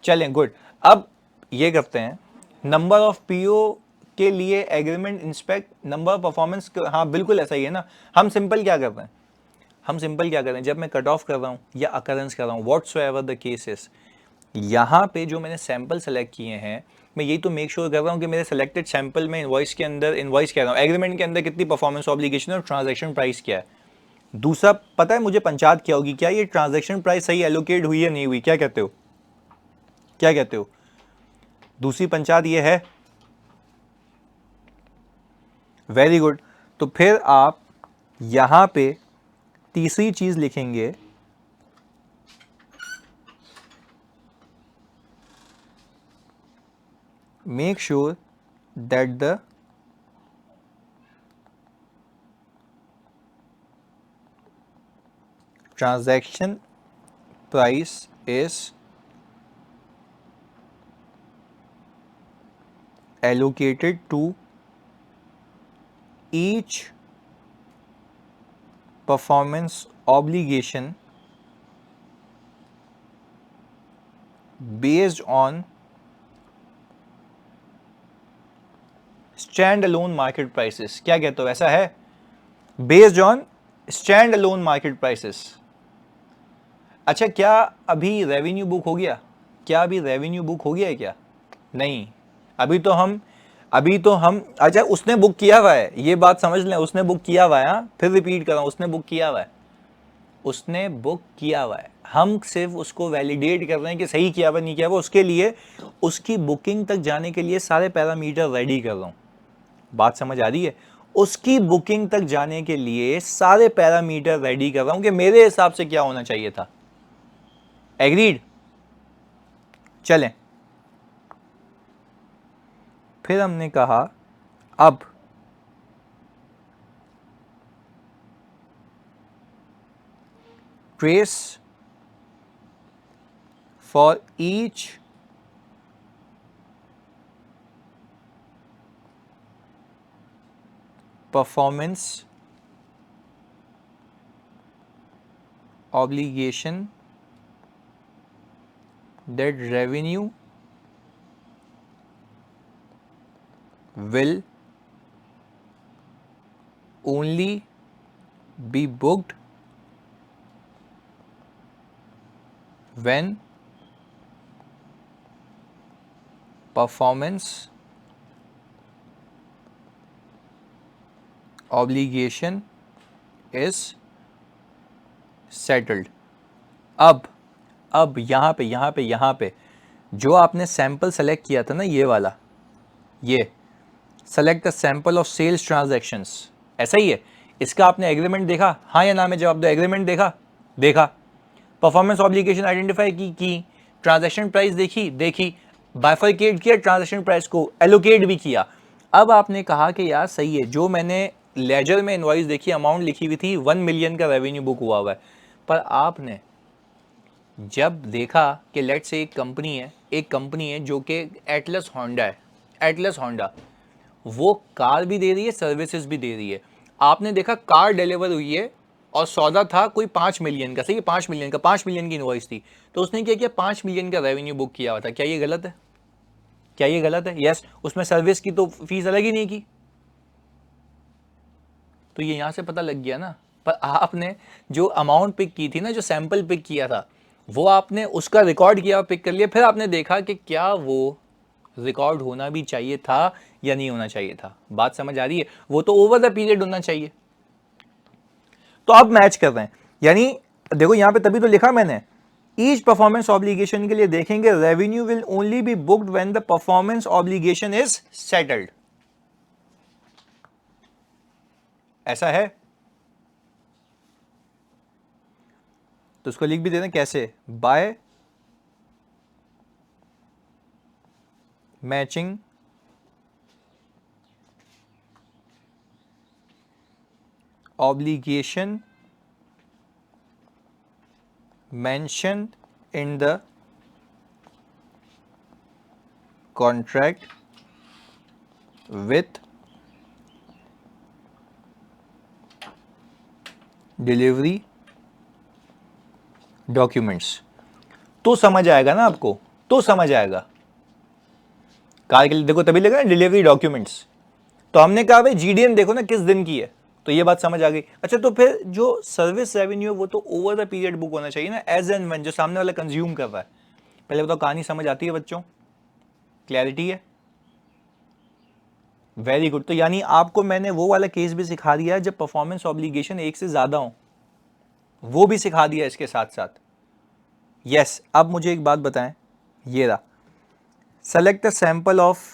चलें, गुड। अब ये करते हैं, नंबर ऑफ पीओ के लिए एग्रीमेंट इंस्पेक्ट नंबर परफॉर्मेंस। हाँ बिल्कुल ऐसा ही है ना। हम सिंपल क्या कर रहे हैं, हम सिंपल क्या करें, जब मैं कट ऑफ कर रहा हूँ या अकरेंस कर रहा हूँ, व्हाट्सोएवर द केसेस, यहाँ पे जो मैंने सैंपल सेलेक्ट किए हैं, मैं यही तो मेक श्योर कर रहा हूँ कि मेरे सेलेक्टेड सैंपल में इनवॉइस के अंदर, इनवॉइस कह रहा हूँ, एग्रीमेंट के अंदर कितनी परफॉर्मेंस ऑब्लिगेशन और ट्रांजैक्शन प्राइस क्या है। दूसरा, पता है मुझे पंचायत क्या होगी, क्या ये ट्रांजैक्शन प्राइस सही एलोकेट हुई या नहीं हुई? क्या कहते हो, क्या कहते हो? दूसरी पंचायत ये है। Very good. तो फिर आप यहां पे तीसरी चीज लिखेंगे, make sure that the transaction price is allocated to each performance obligation based on stand alone market prices. क्या कहते हो, ऐसा है? Based on stand alone market prices. अच्छा, क्या अभी रेवेन्यू बुक हो गया? क्या अभी रेवेन्यू बुक हो गया है क्या? नहीं, अभी तो हम अच्छा, उसने बुक किया हुआ है, ये बात समझ लें, उसने बुक किया हुआ है। फिर रिपीट कर रहा हूं, उसने बुक किया हुआ है, उसने बुक किया हुआ है। हम सिर्फ उसको वैलिडेट कर रहे हैं कि सही किया हुआ नहीं किया हुआ। उसके लिए, उसकी बुकिंग तक जाने के लिए सारे पैरामीटर रेडी कर रहा हूं। बात समझ आ रही है? उसकी बुकिंग तक जाने के लिए सारे पैरामीटर रेडी कर रहा हूं कि मेरे हिसाब से क्या होना चाहिए था। एग्रीड? चलें, फिर हमने कहा अब trace for each performance obligation that revenue will only be booked when performance obligation is settled। अब यहाँ पे जो आपने सैंपल सेलेक्ट किया था ना, ये वाला, ये select the sample of sales transactions, ऐसा ही है। इसका आपने एग्रीमेंट देखा? हाँ या ना में जवाब दो। एग्रीमेंट देखा। परफॉर्मेंस ऑब्लिगेशन आइडेंटिफाई की ट्रांजैक्शन प्राइस देखी, बाइफरकेट किया ट्रांजैक्शन प्राइस को, एलोकेट भी किया। अब आपने कहा कि यार सही है, जो मैंने लेजर में इनवॉइस देखी, अमाउंट लिखी हुई थी 1 मिलियन का रेवेन्यू बुक हुआ है, पर आपने जब देखा कि लेट से एक कंपनी है जो कि एटलस होंडा, वो कार भी दे रही है, सर्विसेज भी दे रही है। आपने देखा कार डिलीवर हुई है और सौदा था कोई 5 मिलियन का, सही है, 5 मिलियन की इनवॉइस थी। तो उसने क्या किया, 5 मिलियन का रेवेन्यू बुक किया हुआ था। क्या ये गलत है? यस, उसमें सर्विस की तो फीस अलग ही नहीं की। तो ये यहां से पता लग गया ना। पर आपने जो अमाउंट पिक की थी ना, जो सैंपल पिक किया था, वो आपने उसका रिकॉर्ड किया, पिक कर लिया। फिर आपने देखा कि क्या वो रिकॉर्ड होना भी चाहिए था या नहीं होना चाहिए था। बात समझ आ रही है? वो तो ओवर द पीरियड होना चाहिए। तो अब मैच कर रहे हैं, यानी देखो यहां पे तभी तो लिखा मैंने, ईच परफॉर्मेंस ऑब्लिगेशन के लिए देखेंगे revenue will only be booked when the performance obligation is settled. ऐसा है? तो उसको लिख भी देना कैसे, by matching obligation mentioned in the contract with delivery documents। तो समझ आएगा ना आपको, तो समझ आएगा। कार के लिए देखो तभी लगा ना डिलीवरी डॉक्यूमेंट्स। तो हमने कहा भाई जीडीएम देखो ना किस दिन की है, तो ये बात समझ आ गई। अच्छा, तो फिर जो सर्विस रेवेन्यू वो तो ओवर द पीरियड बुक होना चाहिए ना, एज एंड व्हेन जो सामने वाला कंज्यूम कर रहा है। पहले बताओ कहानी समझ आती है बच्चों? क्लैरिटी है? Very good. तो यानी आपको मैंने वो वाला केस भी सिखा दिया जब परफॉर्मेंस ऑब्लिगेशन एक से ज्यादा हो, वो भी सिखा दिया इसके साथ साथ। यस, अब मुझे एक बात बताएं, ये रहा, select the sample of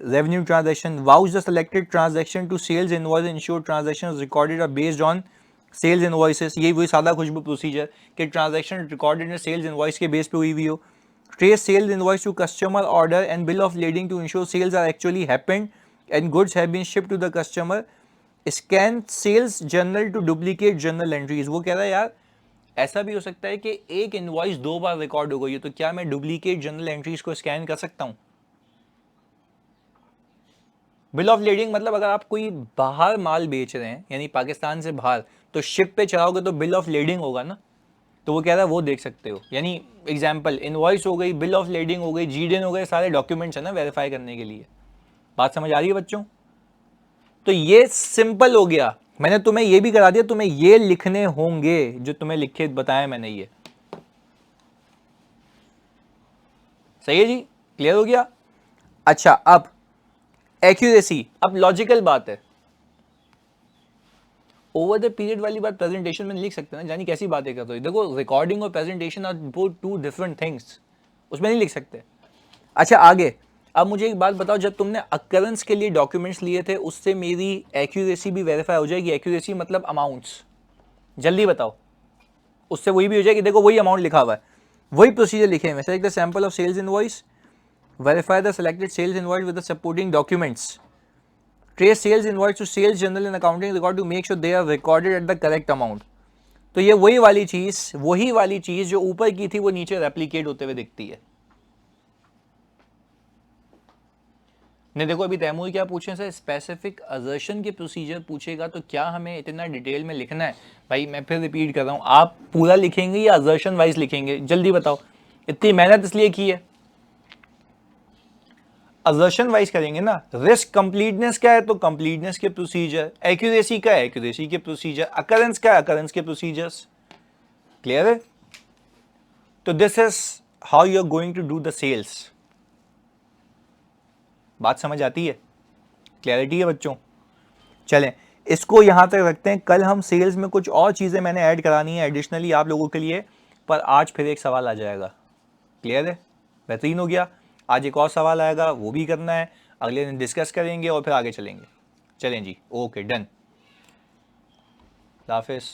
revenue transaction, vouch the selected transaction to sales invoice, ensure transactions recorded are based on sales invoices। ये वही सादा खुशबू प्रोसीजर कि ट्रांजैक्शन रिकॉर्डेड ने सेल्स इनवॉइस के बेस पे हुई हुई हो। Trace sales invoice to customer order and bill of lading to ensure sales are actually happened and goods have been shipped to the customer। Scan sales journal to duplicate journal entries. वो कह रहा है यार ऐसा भी हो सकता है कि एक इनवॉइस 2 बार रिकॉर्ड हो गई है, तो क्या मैं डुप्लीकेट जर्नल एंट्रीज को स्कैन कर सकता हूं? बिल ऑफ लीडिंग मतलब अगर आप कोई बाहर माल बेच रहे हैं यानी पाकिस्तान से बाहर, तो शिप पे चढ़ाओगे तो बिल ऑफ लीडिंग होगा ना, तो वो कह रहा है वो देख सकते हो। यानी एग्जाम्पल इनवॉइस हो गई, बिल ऑफ लीडिंग हो गई, जीडीएन हो गए, सारे डॉक्यूमेंट्स है ना वेरीफाई करने के लिए। बात समझ आ रही है बच्चों? तो ये सिंपल हो गया। मैंने तुम्हें ये भी करा दिया, तुम्हें ये लिखने होंगे जो तुम्हें लिखे बताया मैंने ये। सही है जी, क्लियर हो गया? अच्छा अब एक्यूरेसी, अब लॉजिकल बात है। ओवर द पीरियड वाली बात प्रेजेंटेशन में लिख सकते हैं ना, जानी कैसी बातें करते हो। देखो रिकॉर्डिंग और presentation are both two different things, उसमें नहीं लिख सकते। अच्छा आगे, अब मुझे एक बात बताओ, जब तुमने अकरेंस के लिए डॉक्यूमेंट्स लिए थे उससे मेरी एक्यूरेसी भी वेरीफाई हो जाएगी? एक्यूरेसी मतलब अमाउंट्स, जल्दी बताओ। उससे वही भी हो जाएगी, देखो वही अमाउंट लिखा हुआ है, वही प्रोसीजर लिखे हैं। Select the sample of sales invoice, verify the selected sales invoice with the supporting documents, trace sales invoice to sales journal and accounting record to make sure they are recorded at the correct amount। तो ये वही वाली चीज जो ऊपर की थी वो नीचे रेप्लिकेट होते हुए दिखती है। नहीं देखो अभी तैमूर क्या पूछे सर, स्पेसिफिक असर्शन के प्रोसीजर पूछेगा तो क्या हमें इतना डिटेल में लिखना है? भाई मैं फिर रिपीट कर रहा हूं, आप पूरा लिखेंगे या असर्शन वाइज लिखेंगे, जल्दी बताओ। इतनी मेहनत इसलिए की है, असर्शन वाइज करेंगे ना। रिस्क कंप्लीटनेस क्या है तो कंप्लीटनेस के प्रोसीजर, एक्यूरेसी का है एक्यूरेसी के प्रोसीजर, अकरेंस क्या है अकरेंस के प्रोसीजर्स। क्लियर है? तो this is how you are going to do the sales. बात समझ आती है? क्लैरिटी है बच्चों? चलें इसको यहां तक रखते हैं, कल हम सेल्स में कुछ और चीजें मैंने ऐड करानी है एडिशनली आप लोगों के लिए, पर आज फिर एक सवाल आ जाएगा। क्लियर है? बेहतरीन हो गया। आज एक और सवाल आएगा, वो भी करना है, अगले दिन डिस्कस करेंगे और फिर आगे चलेंगे। चलें जी, ओके डन, हाफिज़।